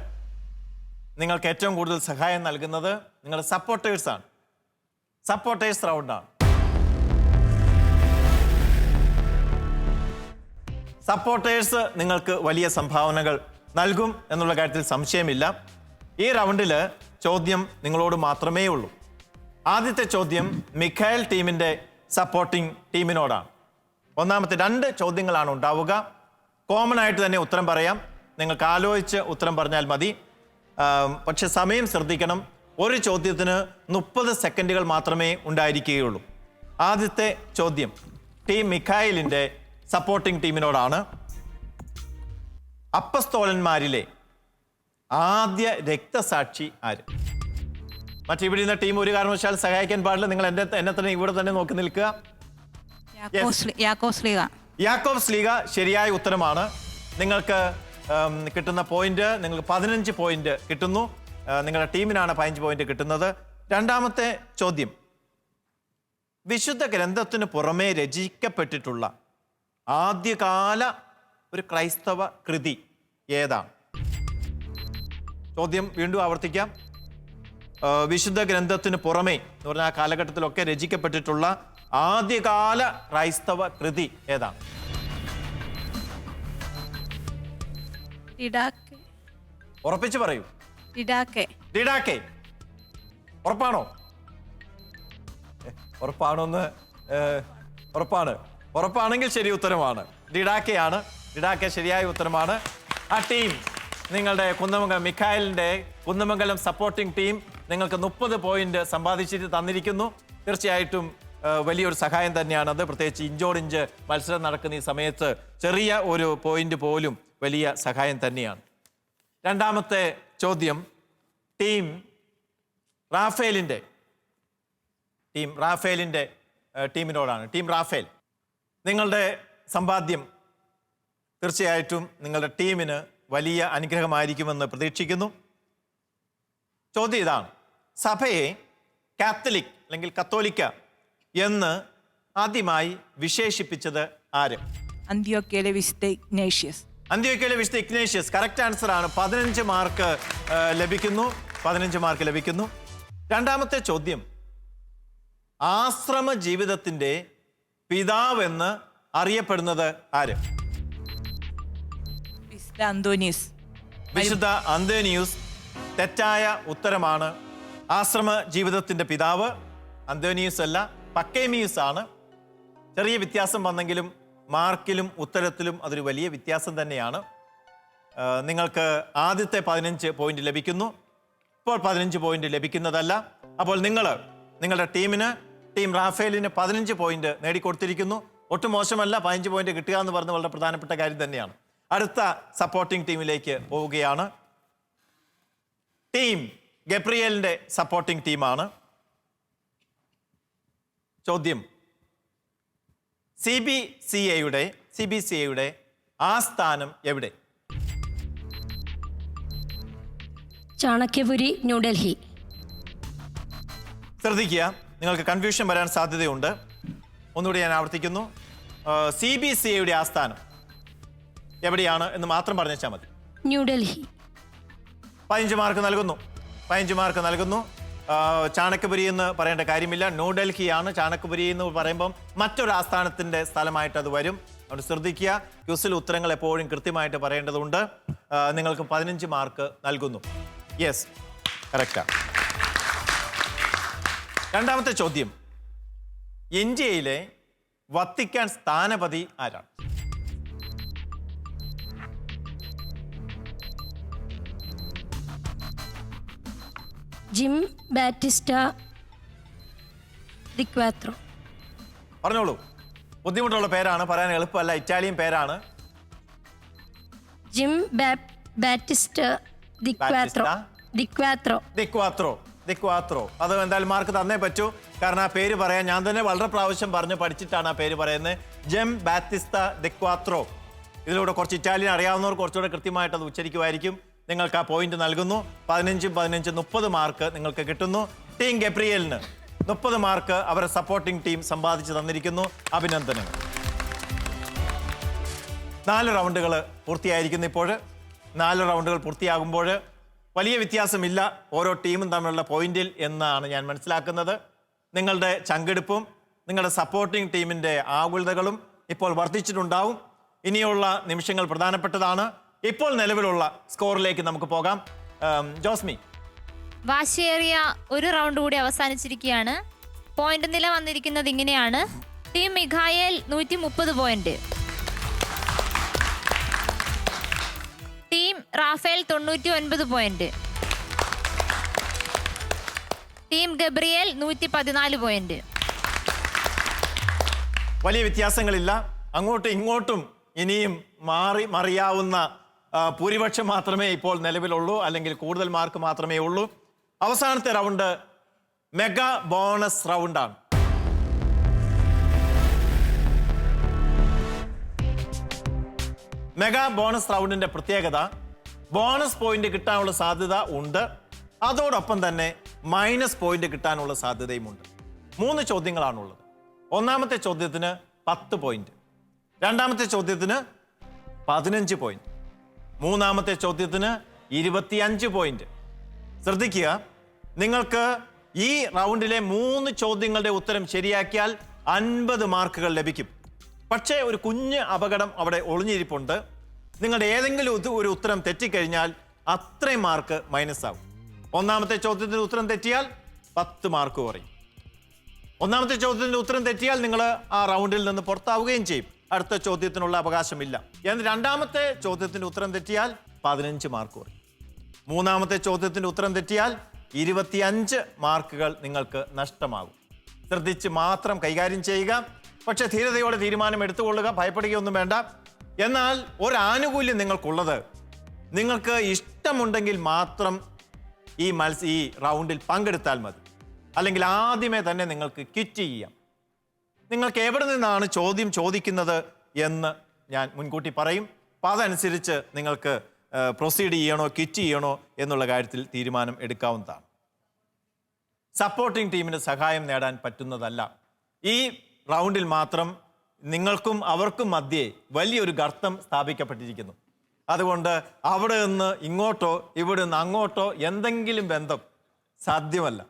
നിങ്ങൾക്ക് ഏറ്റവും കൂടുതൽ സഹായം നൽകുന്നത് നിങ്ങളുടെ സപ്പോർട്ടേഴ്സാണ്. സപ്പോർട്ടേഴ്സ് റൗണ്ടാണ്. സപ്പോർട്ടേഴ്സ് നിങ്ങൾക്ക് വലിയ സംഭാവനകൾ നൽകും എന്നുള്ള കാര്യത്തിൽ സംശയമില്ല. ഈ റൗണ്ടിൽ ചോദ്യം നിങ്ങളോട് മാത്രമേ ഉള്ളൂ. ആദ്യത്തെ ചോദ്യം മിഖായൽ ടീമിൻ്റെ സപ്പോർട്ടിംഗ് ടീമിനോടാണ്. ഒന്നാമത്തെ 2 ചോദ്യങ്ങളാണ് ഉണ്ടാവുക. കോമൺ ആയിട്ട് തന്നെ ഉത്തരം പറയാം. നിങ്ങൾക്ക് ആലോചിച്ച് ഉത്തരം പറഞ്ഞാൽ മതി. പക്ഷെ സമയം ശ്രദ്ധിക്കണം. ഒരു ചോദ്യത്തിന് 30 സെക്കൻഡുകൾ മാത്രമേ ഉണ്ടായിരിക്കുകയുള്ളൂ. ആദ്യത്തെ ചോദ്യം ടീം മിഖായലിൻ്റെ സപ്പോർട്ടിംഗ് ടീമിനോടാണ്. അപ്പസ്തോലന്മാരിലെ ആദ്യ രക്തസാക്ഷി ആര്? മറ്റിവിടെ ഇരുന്ന ടീം ഒരു കാരണവശാൽ സഹായിക്കാൻ പാടില്ല. നിങ്ങൾ എന്നെ തന്നെ ഇവിടെ തന്നെ നോക്കി നിൽക്കുക. യാക്കോബ് സ്ലീഗ ശരിയായ ഉത്തരമാണ്. നിങ്ങൾക്ക് കിട്ടുന്ന പോയിന്റ് നിങ്ങൾക്ക് 15 പോയിന്റ് കിട്ടുന്നു. നിങ്ങളുടെ ടീമിനാണ് 15 പോയിന്റ് കിട്ടുന്നത്. രണ്ടാമത്തെ ചോദ്യം വിശുദ്ധ ഗ്രന്ഥത്തിന് പുറമേ രചിക്കപ്പെട്ടിട്ടുള്ള ആദ്യകാല ഒരു ക്രൈസ്തവ കൃതി ഏതാണ്? ചോദ്യം വീണ്ടും ആവർത്തിക്കാം. വിശുദ്ധ ഗ്രന്ഥത്തിന് പുറമേ എന്ന് പറഞ്ഞാൽ ആ കാലഘട്ടത്തിലൊക്കെ രചിക്കപ്പെട്ടിട്ടുള്ള ആദ്യകാല ക്രൈസ്തവ കൃതി ഏതാണ്? ഉറപ്പിച്ച് പറയൂ. ഡിഡാക്കെ. ഉറപ്പാണോ? ഉറപ്പാണോന്ന് ഉറപ്പാണെങ്കിൽ ശരി ഉത്തരമാണ്. ഡിഡാക്കെയാണ്. ഡിഡാക്കെ ശരിയായ ഉത്തരമാണ്. ആ ടീം നിങ്ങളുടെ മിഖായലിൻ്റെ കുന്നമംഗലം സപ്പോർട്ടിംഗ് ടീം നിങ്ങൾക്ക് 30 പോയിന്റ് സമ്പാദിച്ചിട്ട് തന്നിരിക്കുന്നു. തീർച്ചയായിട്ടും വലിയൊരു സഹായം തന്നെയാണത്. പ്രത്യേകിച്ച് ഇഞ്ചോടിഞ്ച് മത്സരം നടക്കുന്ന ഈ സമയത്ത് ചെറിയ ഒരു പോയിന്റ് പോലും വലിയ സഹായം തന്നെയാണ്. രണ്ടാമത്തെ ചോദ്യം ടീം റാഫേലിൻ്റെ ടീമിനോടാണ്. ടീം റാഫേൽ, നിങ്ങളുടെ സമ്പാദ്യം തീർച്ചയായിട്ടും നിങ്ങളുടെ ടീമിന് വലിയ അനുഗ്രഹമായിരിക്കുമെന്ന് പ്രതീക്ഷിക്കുന്നു. ചോദ്യം ഇതാണ്: സഭയെ കാത്തലിക് അല്ലെങ്കിൽ കത്തോലിക്ക എന്ന് ആദ്യമായി വിശേഷിപ്പിച്ചത് ആര്? അന്ത്യോക്യയിലെ വിശുദ്ധ ഇഗ്നേഷ്യസ്. അന്ത്യോക്യയിലെ വിശുദ്ധ ഇഗ്നേഷ്യസ് കറക്റ്റ് ആൻസർ ആണ്. 15 മാർക്ക് ലഭിക്കുന്നു. രണ്ടാമത്തെ ചോദ്യം ആശ്രമ ജീവിതത്തിന്റെ പിതാവെന്ന് അറിയപ്പെടുന്നത് ആര്? വിശുദ്ധ അന്തോനിയൂസ്. തെറ്റായ ഉത്തരമാണ്. ആശ്രമ ജീവിതത്തിന്റെ പിതാവ് അന്തോനിയൂസ് അല്ല, പക്കേമിയൂസ് ആണ്. ചെറിയ വ്യത്യാസം വന്നെങ്കിലും മാർക്കിലും ഉത്തരത്തിലും അതൊരു വലിയ വ്യത്യാസം തന്നെയാണ്. നിങ്ങൾക്ക് ആദ്യത്തെ 15 പോയിന്റ് ലഭിക്കുന്നു. ഇപ്പോൾ 15 പോയിന്റ് ലഭിക്കുന്നതല്ല. അപ്പോൾ നിങ്ങളുടെ ടീം റാഫേലിന് 15 പോയിന്റ് നേടിക്കൊടുത്തിരിക്കുന്നു. ഒട്ടും മോശമല്ല. 15 പോയിന്റ് കിട്ടുക എന്ന് പറഞ്ഞത് വളരെ പ്രധാനപ്പെട്ട കാര്യം തന്നെയാണ്. അടുത്ത സപ്പോർട്ടിംഗ് ടീമിലേക്ക് പോവുകയാണ്. ടീം ഗബ്രിയേലിന്റെ സപ്പോർട്ടിംഗ് ടീമാണ്. ചോദ്യം CBCAയുടെ ആസ്ഥാനം എവിടെ? ചാണക്യപുരി, ന്യൂഡൽഹി. ശ്രദ്ധിക്കുക, നിങ്ങൾക്ക് കൺഫ്യൂഷൻ വരാൻ സാധ്യതയുണ്ട്. ഒന്നുകൂടി ഞാൻ ആവർത്തിക്കുന്നു. CBCAയുടെ ആസ്ഥാനം എവിടെയാണ് എന്ന് മാത്രം പറഞ്ഞാൽ മതി. ന്യൂഡൽഹി. 15 മാർക്ക് നൽകുന്നു. ചാണക്യപുരി എന്ന് പറയേണ്ട കാര്യമില്ല. ന്യൂഡൽഹിയാണ്. ചാണക്യപുരി എന്ന് പറയുമ്പം മറ്റൊരു ആസ്ഥാനത്തിൻ്റെ സ്ഥലമായിട്ട് അത് വരും. അതുകൊണ്ട് ശ്രദ്ധിക്കുക. ക്വിസിൽ ഉത്തരങ്ങൾ എപ്പോഴും കൃത്യമായിട്ട് പറയേണ്ടതുണ്ട്. നിങ്ങൾക്ക് 15 മാർക്ക് നൽകുന്നു. യെസ്, കറക്റ്റാണ്. രണ്ടാമത്തെ ചോദ്യം ഇന്ത്യയിലെ വത്തിക്കാൻ സ്ഥാനപതി ആരാണ്? Giambattista Diquattro. പറഞ്ഞോളൂ. ബുദ്ധിമുട്ടുള്ള പേരാണ്, പറയാൻ എളുപ്പമല്ല. ഇറ്റാലിയൻ പേരാണ്. Giambattista Diquattro. അത് എന്തായാലും മാർക്ക് തന്നേ പറ്റൂ. കാരണം ആ പേര് പറയാൻ ഞാൻ തന്നെ വളരെ പ്രാവശ്യം പഠിച്ചിട്ടാണ് ആ പേര് പറയുന്നത്. Giambattista Diquattro. ഇതിലൂടെ കുറച്ച് ഇറ്റാലിയൻ അറിയാവുന്നവർ കുറച്ചുകൂടെ കൃത്യമായിട്ട് അത് ഉച്ചരിക്കുമായിരിക്കും. നിങ്ങൾക്ക് ആ പോയിന്റ് നൽകുന്നു. 15 30 മാർക്ക് നിങ്ങൾക്ക് കിട്ടുന്നു. ടീം ഗബ്രിയേലിന് 30 മാർക്ക് അവരെ സപ്പോർട്ടിംഗ് ടീം സമ്പാദിച്ചു തന്നിരിക്കുന്നു. അഭിനന്ദനങ്ങൾ. 4 റൗണ്ടുകൾ പൂർത്തിയായിരിക്കുന്നു. ഇപ്പോൾ 4 റൗണ്ടുകൾ പൂർത്തിയാകുമ്പോൾ വലിയ വ്യത്യാസമില്ല ഓരോ ടീമും തമ്മിലുള്ള പോയിന്റിൽ എന്നാണ് ഞാൻ മനസ്സിലാക്കുന്നത്. നിങ്ങളുടെ ചങ്കെടുപ്പും നിങ്ങളുടെ സപ്പോർട്ടിംഗ് ടീമിൻ്റെ ആകുലതകളും ഇപ്പോൾ വർദ്ധിച്ചിട്ടുണ്ടാവും. ഇനിയുള്ള നിമിഷങ്ങൾ പ്രധാനപ്പെട്ടതാണ്. ഇപ്പോൾ നിലവിലുള്ള സ്കോറിലേക്ക് നമുക്ക് പോകാം. ജോസ്മി, വാശിയേറിയ ഒരു റൗണ്ട് കൂടി അവസാനിച്ചിരിക്കുകയാണ്. പോയിന്റ് നില വന്നിരിക്കുന്നത് ഇങ്ങനെയാണ്. Team Michael 130 point, team Raphael 99 point, team Gabriel 114 point. വലിയ വ്യത്യാസങ്ങളില്ല. അങ്ങോട്ടും ഇങ്ങോട്ടും ഇനിയും മറിയാവുന്ന ഭൂരിപക്ഷം മാത്രമേ ഇപ്പോൾ നിലവിലുള്ളൂ, അല്ലെങ്കിൽ കൂടുതൽ മാർക്ക് മാത്രമേ ഉള്ളൂ. അവസാനത്തെ റൗണ്ട് മെഗാ ബോണസ് റൗണ്ടാണ്. മെഗാ ബോണസ് റൗണ്ടിന്റെ പ്രത്യേകത, ബോണസ് പോയിന്റ് കിട്ടാനുള്ള സാധ്യത ഉണ്ട്, അതോടൊപ്പം തന്നെ മൈനസ് പോയിന്റ് കിട്ടാനുള്ള സാധ്യതയുമുണ്ട്. 3 ചോദ്യങ്ങളാണുള്ളത്. ഒന്നാമത്തെ ചോദ്യത്തിന് 10 പോയിന്റ്, രണ്ടാമത്തെ ചോദ്യത്തിന് 15 പോയിന്റ്, മൂന്നാമത്തെ ചോദ്യത്തിന് 25 പോയിന്റ്. ശ്രദ്ധിക്കുക, നിങ്ങൾക്ക് ഈ റൗണ്ടിലെ 3 ചോദ്യങ്ങളുടെ ഉത്തരം ശരിയാക്കിയാൽ 50 മാർക്കുകൾ ലഭിക്കും. പക്ഷേ ഒരു കുഞ്ഞ് അപകടം അവിടെ ഒളിഞ്ഞിരിപ്പുണ്ട്. നിങ്ങളുടെ ഏതെങ്കിലും ഒരു ഉത്തരം തെറ്റിക്കഴിഞ്ഞാൽ അത്രയും മാർക്ക് മൈനസ് ആവും. ഒന്നാമത്തെ ചോദ്യത്തിന് ഉത്തരം തെറ്റിയാൽ 10 മാർക്ക് കുറയും. ഒന്നാമത്തെ ചോദ്യത്തിന്റെ ഉത്തരം തെറ്റിയാൽ നിങ്ങൾ ആ റൗണ്ടിൽ നിന്ന് പുറത്താവുകയും ചെയ്യും. അടുത്ത ചോദ്യത്തിനുള്ള അവകാശമില്ല. എന്നാൽ രണ്ടാമത്തെ ചോദ്യത്തിന്റെ ഉത്തരം തെറ്റിയാൽ 15 മാർക്ക് കുറയും. മൂന്നാമത്തെ ചോദ്യത്തിന്റെ ഉത്തരം തെറ്റിയാൽ 25 മാർക്കുകൾ നിങ്ങൾക്ക് നഷ്ടമാകും. ശ്രദ്ധിച്ച് മാത്രം കൈകാര്യം ചെയ്യുക. പക്ഷെ ധീരതയോടെ തീരുമാനം എടുത്തുകൊള്ളുക, ഭയപ്പെടുകയൊന്നും വേണ്ട. എന്നാൽ ഒരാനുകൂല്യം നിങ്ങൾക്കുള്ളത്, നിങ്ങൾക്ക് ഇഷ്ടമുണ്ടെങ്കിൽ മാത്രം ഈ റൗണ്ടിൽ പങ്കെടുത്താൽ മതി. അല്ലെങ്കിൽ ആദ്യമേ തന്നെ നിങ്ങൾക്ക് ക്വിറ്റ് ചെയ്യാം. നിങ്ങൾക്ക് എവിടെ നിന്നാണ് ചോദ്യം ചോദിക്കുന്നത് എന്ന് ഞാൻ മുൻകൂട്ടി പറയും. അപ്പോൾ അതനുസരിച്ച് നിങ്ങൾക്ക് പ്രൊസീഡ് ചെയ്യണോ ക്വിറ്റ് ചെയ്യണോ എന്നുള്ള കാര്യത്തിൽ തീരുമാനം എടുക്കാവുന്നതാണ്. സപ്പോർട്ടിംഗ് ടീമിന് സഹായം നേടാൻ പറ്റുന്നതല്ല. ഈ റൗണ്ടിൽ മാത്രം നിങ്ങൾക്കും അവർക്കും മധ്യേ വലിയൊരു ഗർത്തം സ്ഥാപിക്കപ്പെട്ടിരിക്കുന്നു. അതുകൊണ്ട് അവിടെ നിന്ന് ഇങ്ങോട്ടോ ഇവിടെ നിന്ന് അങ്ങോട്ടോ എന്തെങ്കിലും ബന്ധം സാധ്യമല്ല.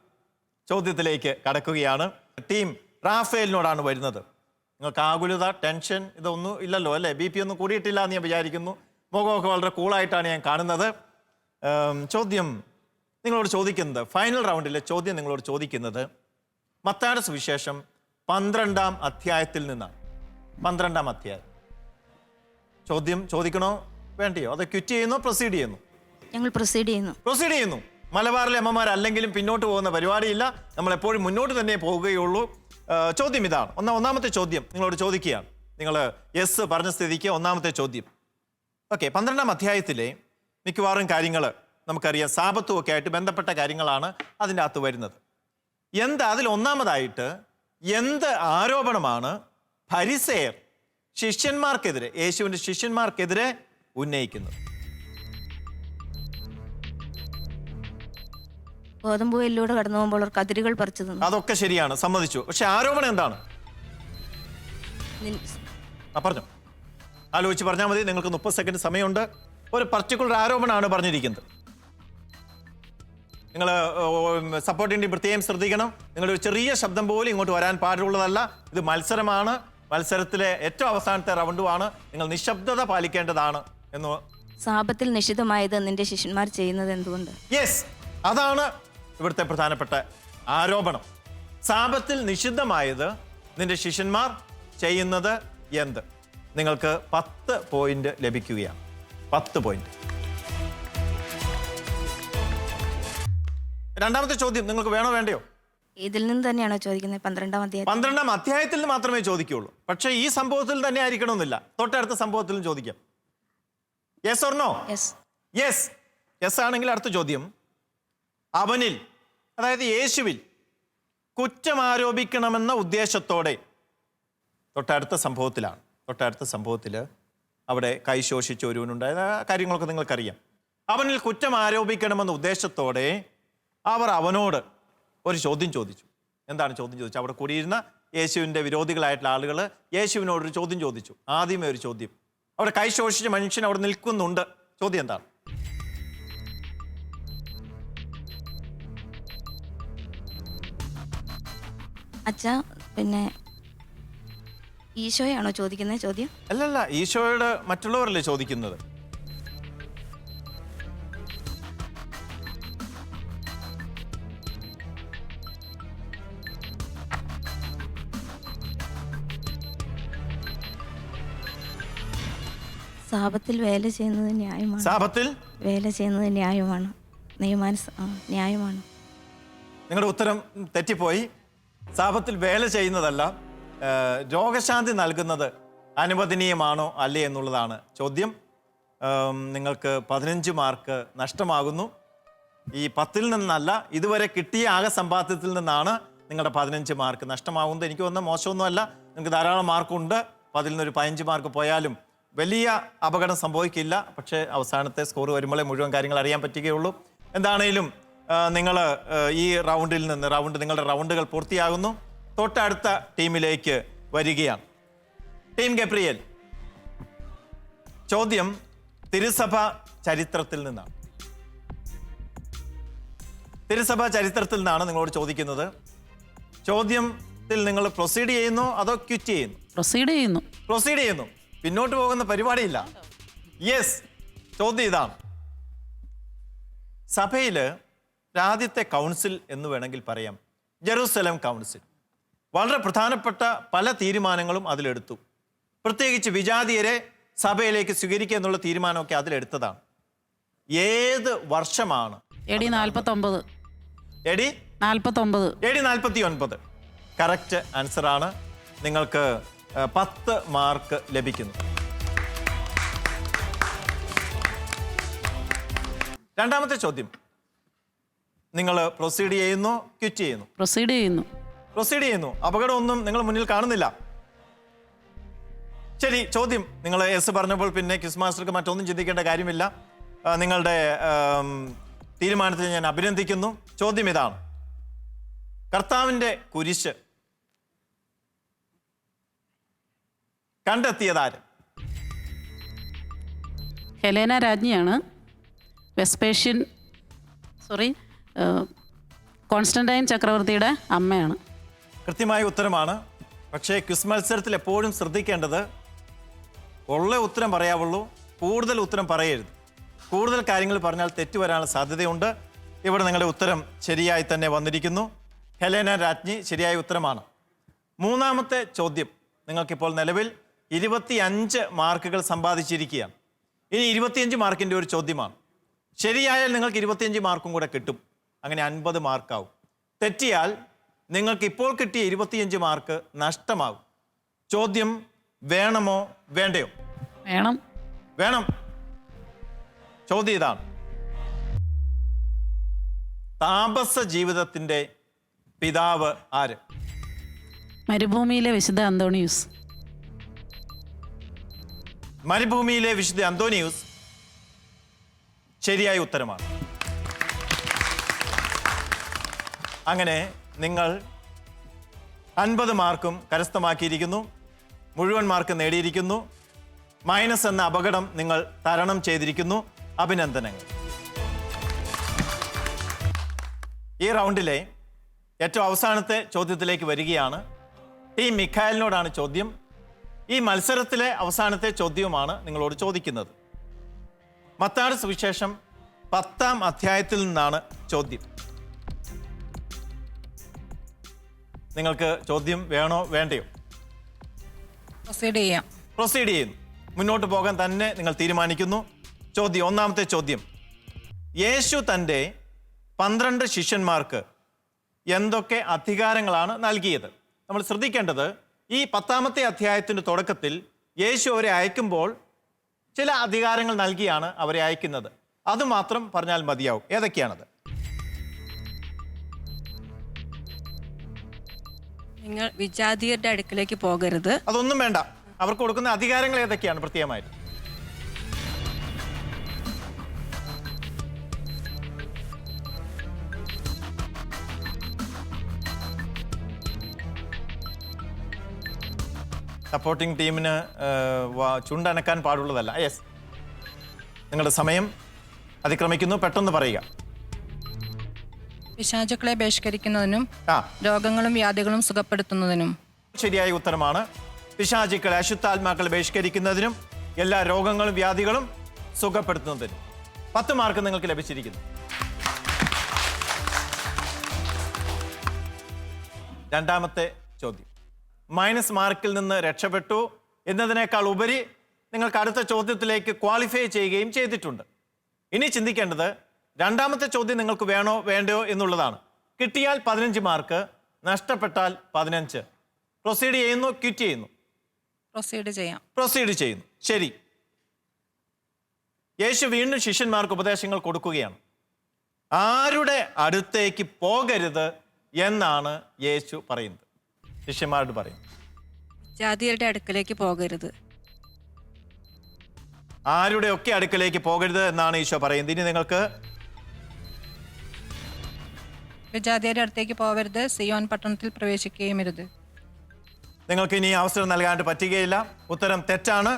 ചോദ്യത്തിലേക്ക് കടക്കുകയാണ്. ടീം റാഫേലിനോടാണ് വരുന്നത്. നിങ്ങൾക്ക് ആകുലത, ടെൻഷൻ ഇതൊന്നും ഇല്ലല്ലോ അല്ലേ? BP ഒന്നും കൂടിയിട്ടില്ല എന്ന് ഞാൻ വിചാരിക്കുന്നു. മുഖമൊക്കെ വളരെ കൂളായിട്ടാണ് ഞാൻ കാണുന്നത്. ചോദ്യം നിങ്ങളോട് ചോദിക്കുന്നത്, ഫൈനൽ റൗണ്ടിലെ ചോദ്യം നിങ്ങളോട് ചോദിക്കുന്നത് മത്തായിയുടെ സുവിശേഷം 12-ാം അധ്യായത്തിൽ നിന്നാണ്. 12-ാം അധ്യായം. ചോദ്യം ചോദിക്കണോ വേണ്ടിയോ? അത് ക്വിറ്റ് ചെയ്യുന്നോ പ്രൊസീഡ് ചെയ്യുന്നു? ഞങ്ങൾ പ്രൊസീഡ് ചെയ്യുന്നു. മലബാറിലെ അമ്മമാരല്ലെങ്കിലും പിന്നോട്ട് പോകുന്ന പരിപാടിയില്ല. നമ്മൾ എപ്പോഴും മുന്നോട്ട് തന്നെ പോവുകയുള്ളൂ. ചോദ്യം ഇതാണ്. ഒന്നാമത്തെ ചോദ്യം നിങ്ങളോട് ചോദിക്കുകയാണ്. നിങ്ങൾ യെസ് പറഞ്ഞ സ്ഥിതിക്ക് ഒന്നാമത്തെ ചോദ്യം. ഓക്കെ, 12-ാം അധ്യായത്തിലെ മിക്കവാറും കാര്യങ്ങൾ നമുക്കറിയാം, സാബത്തും ഒക്കെ ആയിട്ട് ബന്ധപ്പെട്ട കാര്യങ്ങളാണ് അതിൻ്റെ അകത്ത് വരുന്നത്. അതിൽ ഒന്നാമതായിട്ട് എന്ത് ആരോപണമാണ് ഫരിസേയർ ശിഷ്യന്മാർക്കെതിരെ, യേശുവിൻ്റെ ശിഷ്യന്മാർക്കെതിരെ ഉന്നയിക്കുന്നത്? ഗോതമ്പുവയിലൂടെ കടന്നു പോകുമ്പോൾ കതിരുകൾ പറിച്ചു തന്നു. അതൊക്കെ ശരിയാണ്, സമ്മതിച്ചു. പക്ഷെ ആരോപണം എന്താണ്? പറഞ്ഞു, ആലോചിച്ച് പറഞ്ഞാൽ മതി. നിങ്ങൾക്ക് 30 സെക്കൻഡ് സമയമുണ്ട്. ഒരു പർട്ടിക്കുലർ ആരോപണമാണ് പറഞ്ഞിരിക്കുന്നത്. നിങ്ങൾ സപ്പോർട്ടിംഗ് ടീം പ്രത്യേകം ശ്രദ്ധിക്കണം. നിങ്ങളൊരു ചെറിയ ശബ്ദം പോലും ഇങ്ങോട്ട് വരാൻ പാടുള്ളതല്ല. ഇത് മത്സരമാണ്. മത്സരത്തിലെ ഏറ്റവും അവസാനത്തെ റൗണ്ടുമാണ്. നിങ്ങൾ നിശബ്ദത പാലിക്കേണ്ടതാണ്. എന്ന് സാപത്തിൽ നിഷിദ്ധമായത് നിന്റെ ശിഷ്യന്മാർ ചെയ്യുന്നത് എന്തുകൊണ്ട്? യെസ്, അതാണ് ഇവിടുത്തെ പ്രധാനപ്പെട്ട ആരോപണം. സാപത്തിൽ നിഷിദ്ധമായത് നിന്റെ ശിഷ്യന്മാർ ചെയ്യുന്നത് എന്ത്? നിങ്ങൾക്ക് 10 പോയിന്റ് ലഭിക്കുകയാണ്. 10 പോയിന്റ്. രണ്ടാമത്തെ ചോദ്യം നിങ്ങൾക്ക് വേണോ വേണ്ടയോ? ഇതിൽ നിന്ന് തന്നെയാണോ ചോദിക്കുന്നത്? 12-ാം അധ്യായം. 12-ാം അധ്യായത്തിൽ മാത്രമേ ചോദിക്കുകയുള്ളൂ. പക്ഷേ ഈ സംഭവത്തിൽ തന്നെ ആയിരിക്കണമെന്നില്ല. തൊട്ടടുത്ത സംഭവത്തിലും ചോദിക്കാം. Yes or no? യെസ് ആണെങ്കിൽ അടുത്ത ചോദ്യം, അവനിൽ, അതായത് യേശുവിൽ കുറ്റം ആരോപിക്കണമെന്ന ഉദ്ദേശത്തോടെ തൊട്ടടുത്ത സംഭവത്തിൽ അവിടെ കൈ ശോഷിച്ച ഒരുവനുണ്ടായത്, കാര്യങ്ങളൊക്കെ നിങ്ങൾക്കറിയാം. അവനിൽ കുറ്റം ആരോപിക്കണമെന്ന ഉദ്ദേശത്തോടെ അവർ അവനോട് ഒരു ചോദ്യം ചോദിച്ചു. എന്താണ് ചോദ്യം ചോദിച്ചത്? അവിടെ കൂടിയിരുന്ന യേശുവിൻ്റെ വിരോധികളായിട്ടുള്ള ആളുകൾ യേശുവിനോടൊരു ചോദ്യം ചോദിച്ചു. ആദ്യമേ ഒരു ചോദ്യം. അവിടെ കൈ ശോഷിച്ച മനുഷ്യൻ അവിടെ നിൽക്കുന്നുണ്ട്. ചോദ്യം എന്താണ്? അച്ഛാ, പിന്നെ ഈശോയാണോ ചോദിക്കുന്നത് ചോദ്യം? അല്ലല്ല, ഈശോയോട് മറ്റുള്ളവരല്ലേ ചോദിക്കുന്നത്. സാപത്തിൽ വേല ചെയ്യുന്നത് ന്യായമാണ്. സാപത്തിൽ വേല ചെയ്യുന്നത് ന്യായമാണ്. ന്യായമാണ്. നിങ്ങളുടെ ഉത്തരം തെറ്റിപ്പോയി. സാപത്തിൽ വേല ചെയ്യുന്നതല്ല, രോഗശാന്തി നൽകുന്നത് അനുവദനീയമാണോ അല്ലേ എന്നുള്ളതാണ് ചോദ്യം. നിങ്ങൾക്ക് 15 മാർക്ക് നഷ്ടമാകുന്നു. ഈ 10-ൽ നിന്നല്ല, ഇതുവരെ കിട്ടിയ ആകെ സമ്പാദ്യത്തിൽ നിന്നാണ് നിങ്ങളുടെ 15 മാർക്ക് നഷ്ടമാകുന്നത്. എനിക്ക് തോന്നുന്ന മോശമൊന്നുമല്ല, നിങ്ങൾക്ക് ധാരാളം മാർക്കുണ്ട്. 10-ൽ നിന്നൊരു 15 മാർക്ക് പോയാലും വലിയ അപകടം സംഭവിക്കില്ല. പക്ഷേ അവസാനത്തെ സ്കോർ വരുമ്പോഴേ മുഴുവൻ കാര്യങ്ങൾ അറിയാൻ പറ്റുകയുള്ളൂ. എന്താണേലും നിങ്ങൾ ഈ റൗണ്ടിൽ നിന്ന് നിങ്ങളുടെ റൗണ്ടുകൾ പൂർത്തിയാകുന്നു. തൊട്ടടുത്ത ടീമിലേക്ക് വരികയാണ്. ടീം ഗബ്രിയേൽ, ചോദ്യം തിരുസഭ ചരിത്രത്തിൽ നിന്നാണ്. തിരുസഭ ചരിത്രത്തിൽ നിന്നാണ് നിങ്ങളോട് ചോദിക്കുന്നത്. ചോദ്യത്തിൽ നിങ്ങൾ പ്രൊസീഡ് ചെയ്യുന്നു അതോ ക്വിറ്റ് ചെയ്യുന്നു? പ്രൊസീഡ് ചെയ്യുന്നു. പിന്നോട്ട് പോകുന്ന പരിപാടിയില്ല. യെസ്, ചോദ്യം ഇതാണ്. സഭയിൽ ആദ്യത്തെ കൗൺസിൽ എന്ന് വേണമെങ്കിൽ പറയാം, ജെറൂസലേം കൗൺസിൽ. വളരെ പ്രധാനപ്പെട്ട പല തീരുമാനങ്ങളും അതിലെടുത്തു. പ്രത്യേകിച്ച് വിജാതീയരെ സഭയിലേക്ക് സ്വീകരിക്കുക എന്നുള്ള തീരുമാനമൊക്കെ അതിലെടുത്തതാണ്. ഏത് വർഷമാണ്? AD 49. AD 49. കറക്റ്റ് ആൻസറാണ്. നിങ്ങൾക്ക് 10 മാർക്ക് ലഭിക്കുന്നു. രണ്ടാമത്തെ ചോദ്യം, നിങ്ങൾ പ്രൊസീഡ് ചെയ്യുന്നു ക്വിറ്റ് ചെയ്യുന്നു? പ്രൊസീഡ് ചെയ്യുന്നു. അപകടമൊന്നും നിങ്ങൾ മുന്നിൽ കാണുന്നില്ല. ശരി, ചോദ്യം നിങ്ങൾ എസ് പറഞ്ഞപ്പോൾ പിന്നെ ക്വിസ് മാസ്റ്റർക്ക് മറ്റൊന്നും ചിന്തിക്കേണ്ട കാര്യമില്ല. നിങ്ങളുടെ തീരുമാനത്തിൽ ഞാൻ അഭിനന്ദിക്കുന്നു. ചോദ്യം ഇതാണ്. കർത്താവിൻ്റെ കുരിശ് കണ്ടെത്തിയതാര്? ഹെലേന രാജ്ഞിയാണ്. കോൺസ്റ്റന്റൈൻ ചക്രവർത്തിയുടെ അമ്മയാണ്. കൃത്യമായ ഉത്തരമാണ്. പക്ഷേ ക്വിസ് മത്സരത്തിൽ എപ്പോഴും ശ്രദ്ധിക്കേണ്ടത് ഉള്ള ഉത്തരം പറയാവുള്ളൂ, കൂടുതൽ ഉത്തരം പറയരുത്. കൂടുതൽ കാര്യങ്ങൾ പറഞ്ഞാൽ തെറ്റ് വരാനുള്ള സാധ്യതയുണ്ട്. ഇവിടെ നിങ്ങളുടെ ഉത്തരം ശരിയായി തന്നെ വന്നിരിക്കുന്നു. ഹെലേന രാജ്ഞി ശരിയായ ഉത്തരമാണ്. മൂന്നാമത്തെ ചോദ്യം, നിങ്ങൾക്കിപ്പോൾ നിലവിൽ 25 മാർക്കുകൾ സമ്പാദിച്ചിരിക്കുകയാണ്. ഇനി 25 മാർക്കിൻ്റെ ഒരു ചോദ്യമാണ്. ശരിയായാൽ നിങ്ങൾക്ക് 25 മാർക്കും കൂടെ കിട്ടും. അങ്ങനെ 50 മാർക്കാവും. തെറ്റിയാൽ നിങ്ങൾക്ക് ഇപ്പോൾ കിട്ടിയ 25 മാർക്ക് നഷ്ടമാകും. ചോദ്യം വേണമോ വേണ്ടയോ? വേണം. ചോദ്യം ഇതാണ്. താപസ ജീവിതത്തിൻ്റെ പിതാവ് ആര്? മരുഭൂമിയിലെ വിശുദ്ധ അന്തോണിയൂസ്. മരുഭൂമിയിലെ വിശുദ്ധ അന്തോണിയൂസ് ശരിയായ ഉത്തരമാണ്. അങ്ങനെ നിങ്ങൾ 50 മാർക്കും കരസ്ഥമാക്കിയിരിക്കുന്നു. മുഴുവൻ മാർക്ക് നേടിയിരിക്കുന്നു. മൈനസ് എന്ന അപകടം നിങ്ങൾ തരണം ചെയ്തിരിക്കുന്നു. അഭിനന്ദനങ്ങൾ. ഈ റൗണ്ടിലെ ഏറ്റവും അവസാനത്തെ ചോദ്യത്തിലേക്ക് വരികയാണ്. ടീം മിഖായലിനോടാണ് ചോദ്യം. ഈ മത്സരത്തിലെ അവസാനത്തെ ചോദ്യവുമാണ് നിങ്ങളോട് ചോദിക്കുന്നത്. മത്തായി സുവിശേഷം 10-ാം അധ്യായത്തിൽ നിന്നാണ് ചോദ്യം. നിങ്ങൾക്ക് ചോദ്യം വേണോ വേണ്ടയോ? പ്രൊസീഡ് ചെയ്യുന്നു. മുന്നോട്ട് പോകാൻ തന്നെ നിങ്ങൾ തീരുമാനിക്കുന്നു. ചോദ്യം, ഒന്നാമത്തെ ചോദ്യം. യേശു തൻ്റെ 12 ശിഷ്യന്മാർക്ക് എന്തൊക്കെ അധികാരങ്ങളാണ് നൽകിയത്? നമ്മൾ ശ്രദ്ധിക്കേണ്ടത്, ഈ 10-ാമത്തെ അധ്യായത്തിൻ്റെ തുടക്കത്തിൽ യേശു അവരെ അയക്കുമ്പോൾ ചില അധികാരങ്ങൾ നൽകിയാണ് അവരെ അയക്കുന്നത്. അതുമാത്രം പറഞ്ഞാൽ മതിയാവും. ഏതൊക്കെയാണത്? നിങ്ങൾ വിജാതീയരുടെ അടുക്കിലേക്ക് പോകരുത്. അതൊന്നും വേണ്ട. അവർക്ക് കൊടുക്കുന്ന അധികാരങ്ങൾ ഏതൊക്കെയാണ് പ്രത്യേകമായിട്ട്? സപ്പോർട്ടിംഗ് ടീമിന് ചുണ്ടനക്കാൻ പാടുള്ളതല്ല. യെസ്, നിങ്ങളുടെ സമയം അതിക്രമിക്കുന്നു, പെട്ടെന്ന് പറയുക. പിശാചുക്കളെ ബഹിഷ്കരിക്കുന്നതിനും ആ, രോഗങ്ങളും വ്യാധികളും സുഖപ്പെടുത്തുന്നതിനും. ശരിയായ ഉത്തരമാണ്. പിശാചുക്കളെ, അശുദ്ധാത്മാക്കളെ ബഹിഷ്കരിക്കുന്നതിനും എല്ലാ രോഗങ്ങളും വ്യാധികളും സുഖപ്പെടുത്തുന്നതിനും. 10 മാർക്ക് നിങ്ങൾക്ക് ലഭിച്ചിരിക്കുന്നു. രണ്ടാമത്തെ ചോദ്യം. മൈനസ് മാർക്കിൽ നിന്ന് രക്ഷപ്പെട്ടു എന്നതിനേക്കാൾ ഉപരി നിങ്ങൾക്ക് അടുത്ത ചോദ്യത്തിലേക്ക് ക്വാളിഫൈ ചെയ്യുകയും ചെയ്തിട്ടുണ്ട്. ഇനി ചിന്തിക്കേണ്ടത് രണ്ടാമത്തെ ചോദ്യം നിങ്ങൾക്ക് വേണോ വേണ്ടയോ എന്നുള്ളതാണ്. കിട്ടിയാൽ 15 മാർക്ക്, നഷ്ടപ്പെട്ടാൽ 15. പ്രൊസീഡ് ചെയ്യുന്നു, ക്വിറ്റ് ചെയ്യുന്നു? പ്രൊസീഡ് ചെയ്യാം. പ്രൊസീഡ് ചെയ്യുന്നു. ശരി. യേശു വീണ്ടും ശിഷ്യന്മാർക്ക് ഉപദേശങ്ങൾ കൊടുക്കുകയാണ്. ആരുടെ അടുത്തേക്ക് പോകരുത് എന്നാണ് യേശു പറയുന്നത്. ശിഷ്യന്മാരോട് പറയും, ജാതിയരുടെ അടുക്കലേക്ക് പോകരുത്. ആരുടെയൊക്കെ അടുക്കലേക്ക് പോകരുത് എന്നാണ് ഈശോ പറയുന്നത്. ഇനി നിങ്ങൾക്ക് ജാതിയരുടെ അടുത്തേക്ക് പോകരുത്, സിയോൻ പട്ടണത്തിൽ പ്രവേശിക്കുകയും അരുത്. നിങ്ങൾക്ക് ഇനി അവസരം നൽകാനായിട്ട് പറ്റുകയില്ല. ഉത്തരം തെറ്റാണ്.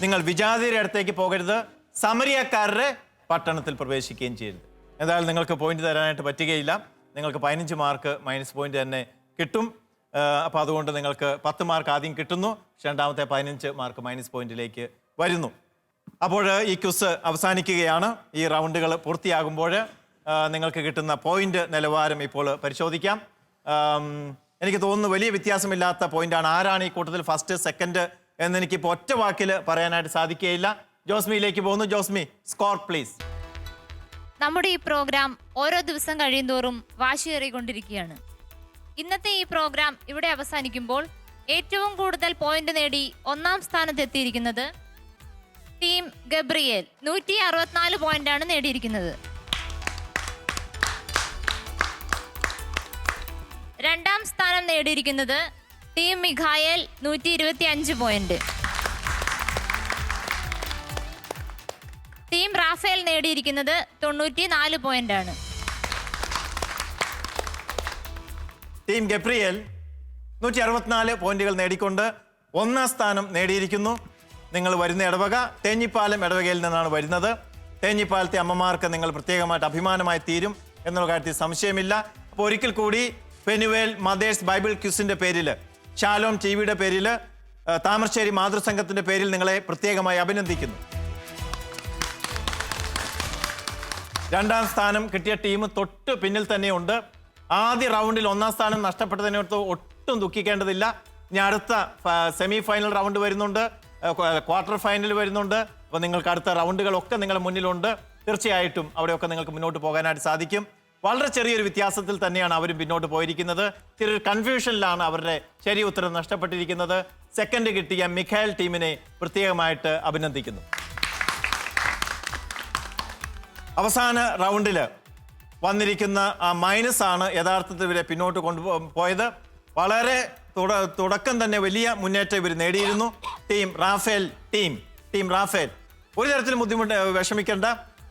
നിങ്ങൾ വിജാതിയുടെ അടുത്തേക്ക് പോകരുത്, സമരിയക്കാരുടെ പട്ടണത്തിൽ പ്രവേശിക്കുകയും ചെയ്യരുത്. എന്തായാലും നിങ്ങൾക്ക് പോയിന്റ് തരാനായിട്ട് പറ്റുകയില്ല. നിങ്ങൾക്ക് 15 മാർക്ക് മൈനസ് പോയിന്റ് തന്നെ കിട്ടും. അപ്പോൾ അതുകൊണ്ട് നിങ്ങൾക്ക് 10 മാർക്ക് ആദ്യം കിട്ടുന്നു, രണ്ടാമത്തെ 15 മാർക്ക് മൈനസ് പോയിന്റിലേക്ക് വരുന്നു. അപ്പോൾ ഈ ക്വിസ് അവസാനിക്കുകയാണ്. ഈ റൗണ്ടുകൾ പൂർത്തിയാകുമ്പോൾ നിങ്ങൾക്ക് കിട്ടുന്ന പോയിന്റ് നിലവാരം ഇപ്പോൾ പരിശോധിക്കാം. എനിക്ക് തോന്നുന്നു വലിയ വ്യത്യാസമില്ലാത്ത പോയിന്റാണ്. ആരാണ് ഈ കൂട്ടത്തിൽ ഫസ്റ്റ്, സെക്കൻഡ് എന്നെനിക്കിപ്പോൾ ഒറ്റ വാക്കിൽ പറയാനായിട്ട് സാധിക്കുകയില്ല. ജോസ്മിയിലേക്ക് പോകുന്നു. Josmi, score please. നമ്മുടെ ഈ പ്രോഗ്രാം ഓരോ ദിവസം കഴിയുന്തോറും വാശിയേറിക്കൊണ്ടിരിക്കുകയാണ്. ഇന്നത്തെ ഈ പ്രോഗ്രാം ഇവിടെ അവസാനിക്കുമ്പോൾ ഏറ്റവും കൂടുതൽ പോയിന്റ് നേടി 1-ാം സ്ഥാനത്തെത്തിയിരിക്കുന്നത് ടീം ഗബ്രിയേൽ. 164 പോയിന്റാണ് നേടിയിരിക്കുന്നത്. 2-ാം സ്ഥാനം നേടിയിരിക്കുന്നത് team Mikhael, 125 point. Team Raphael നേടിയിരിക്കുന്നത് 94 പോയിന്റാണ്. ടീം ഗബ്രിയേൽ 164 പോയിന്റുകൾ നേടിക്കൊണ്ട് 1-ാം സ്ഥാനം നേടിയിരിക്കുന്നു. നിങ്ങൾ വരുന്ന ഇടവക തേഞ്ഞിപ്പാലം ഇടവകയിൽ നിന്നാണ് വരുന്നത്. തേഞ്ഞിപ്പാലത്തെ അമ്മമാർക്ക് നിങ്ങൾ പ്രത്യേകമായിട്ട് അഭിമാനമായി തീരും എന്നുള്ള കാര്യത്തിൽ സംശയമില്ല. അപ്പോൾ ഒരിക്കൽ കൂടി പെനുവേൽ മദേഴ്സ് ബൈബിൾ ക്യൂസിന്റെ പേരിൽ, ഷാലോം ടിവിയുടെ പേരിൽ, താമരശ്ശേരി മാതൃസംഘത്തിന്റെ പേരിൽ നിങ്ങളെ പ്രത്യേകമായി അഭിനന്ദിക്കുന്നു. 2-ാം സ്ഥാനം കിട്ടിയ ടീം തൊട്ട് പിന്നിൽ തന്നെയുണ്ട്. ആദ്യ റൗണ്ടിൽ 1-ാം സ്ഥാനം നഷ്ടപ്പെട്ടതിനോട് ഒട്ടും ദുഃഖിക്കേണ്ടതില്ല. ഇനി അടുത്ത സെമി ഫൈനൽ റൗണ്ട് വരുന്നുണ്ട്, ക്വാർട്ടർ ഫൈനൽ വരുന്നുണ്ട്. അപ്പോൾ നിങ്ങൾക്ക് അടുത്ത റൗണ്ടുകളൊക്കെ നിങ്ങളുടെ മുന്നിലുണ്ട്. തീർച്ചയായിട്ടും അവിടെയൊക്കെ നിങ്ങൾക്ക് മുന്നോട്ട് പോകാനായിട്ട് സാധിക്കും. വളരെ ചെറിയൊരു വ്യത്യാസത്തിൽ തന്നെയാണ് അവരും പിന്നോട്ട് പോയിരിക്കുന്നത്. ചെറിയൊരു കൺഫ്യൂഷനിലാണ് അവരുടെ ശരി ഉത്തരം നഷ്ടപ്പെട്ടിരിക്കുന്നത്. സെക്കൻഡ് കിട്ടിയ മിഖായൽ ടീമിനെ പ്രത്യേകമായിട്ട് അഭിനന്ദിക്കുന്നു. അവസാന റൗണ്ടിൽ വന്നിരിക്കുന്ന ആ മൈനസ് ആണ് യഥാർത്ഥത്തിൽ ഇവരെ പിന്നോട്ട് കൊണ്ടുപോയത്. വളരെ തുടക്കം തന്നെ വലിയ മുന്നേറ്റം ഇവർ നേടിയിരുന്നു. ടീം റാഫേൽ ഒരു തരത്തിലും ബുദ്ധിമുട്ട് വിഷമിക്കേണ്ട.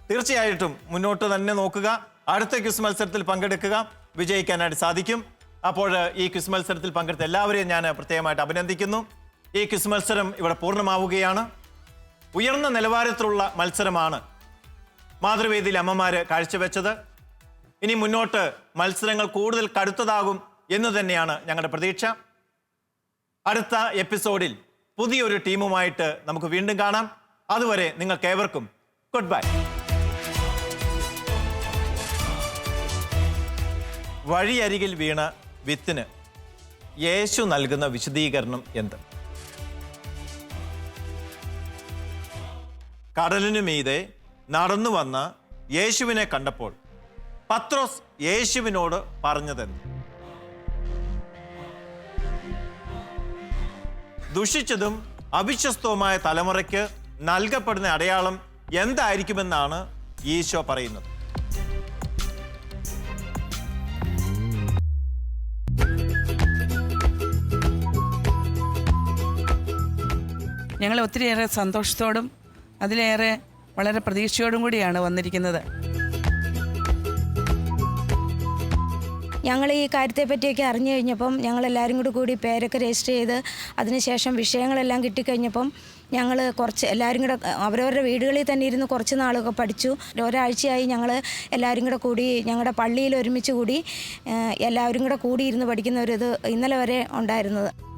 തീർച്ചയായിട്ടും മുന്നോട്ട് തന്നെ നോക്കുക. അടുത്ത ക്വിസ് മത്സരത്തിൽ പങ്കെടുക്കുക, വിജയിക്കാനായിട്ട് സാധിക്കും. അപ്പോൾ ഈ ക്വിസ് മത്സരത്തിൽ പങ്കെടുത്ത എല്ലാവരെയും ഞാൻ പ്രത്യേകമായിട്ട് അഭിനന്ദിക്കുന്നു. ഈ ക്വിസ് മത്സരം ഇവിടെ പൂർണ്ണമാവുകയാണ്. ഉയർന്ന നിലവാരത്തിലുള്ള മത്സരമാണ് മാതൃവേദിയിൽ അമ്മമാര് കാഴ്ചവെച്ചത്. ഇനി മുന്നോട്ട് മത്സരങ്ങൾ കൂടുതൽ കടുത്തതാകും എന്ന് തന്നെയാണ് ഞങ്ങളുടെ പ്രതീക്ഷ. അടുത്ത എപ്പിസോഡിൽ പുതിയൊരു ടീമുമായിട്ട് നമുക്ക് വീണ്ടും കാണാം. അതുവരെ നിങ്ങൾക്കേവർക്കും ഗുഡ് ബൈ. വഴിയരികിൽ വീണ വിത്തിന് യേശു നൽകുന്ന വിശദീകരണം എന്ത്? കടലിനു മീതെ നടന്നു വന്ന യേശുവിനെ കണ്ടപ്പോൾ പത്രോസ് യേശുവിനോട് പറഞ്ഞതെന്ന്? ദുഷിച്ചതും അവിശ്വസ്തവുമായ തലമുറയ്ക്ക് നൽകപ്പെടുന്ന അടയാളം എന്തായിരിക്കുമെന്നാണ് ഈശോ പറയുന്നത്? ഞങ്ങൾ ഒത്തിരിയേറെ സന്തോഷത്തോടും അതിലേറെ വളരെ പ്രതീക്ഷയോടും കൂടിയാണ് വന്നിരിക്കുന്നത്. ഞങ്ങൾ ഈ കാര്യത്തെ പറ്റിയൊക്കെ അറിഞ്ഞു കഴിഞ്ഞപ്പം ഞങ്ങളെല്ലാവരും കൂടി പേരൊക്കെ രജിസ്റ്റർ ചെയ്ത് അതിനുശേഷം വിഷയങ്ങളെല്ലാം കിട്ടിക്കഴിഞ്ഞപ്പം ഞങ്ങൾ കുറച്ച് എല്ലാവരും കൂടെ അവരവരുടെ വീടുകളിൽ തന്നെ ഇരുന്ന് കുറച്ച് നാളൊക്കെ പഠിച്ചു. ഒരാഴ്ചയായി ഞങ്ങൾ എല്ലാവരും കൂടി ഞങ്ങളുടെ പള്ളിയിൽ ഒരുമിച്ച് കൂടി എല്ലാവരും കൂടി ഇരുന്ന് പഠിക്കുന്ന ഒരു ഇത് ഇന്നലെ വരെ ഉണ്ടായിരുന്നത്.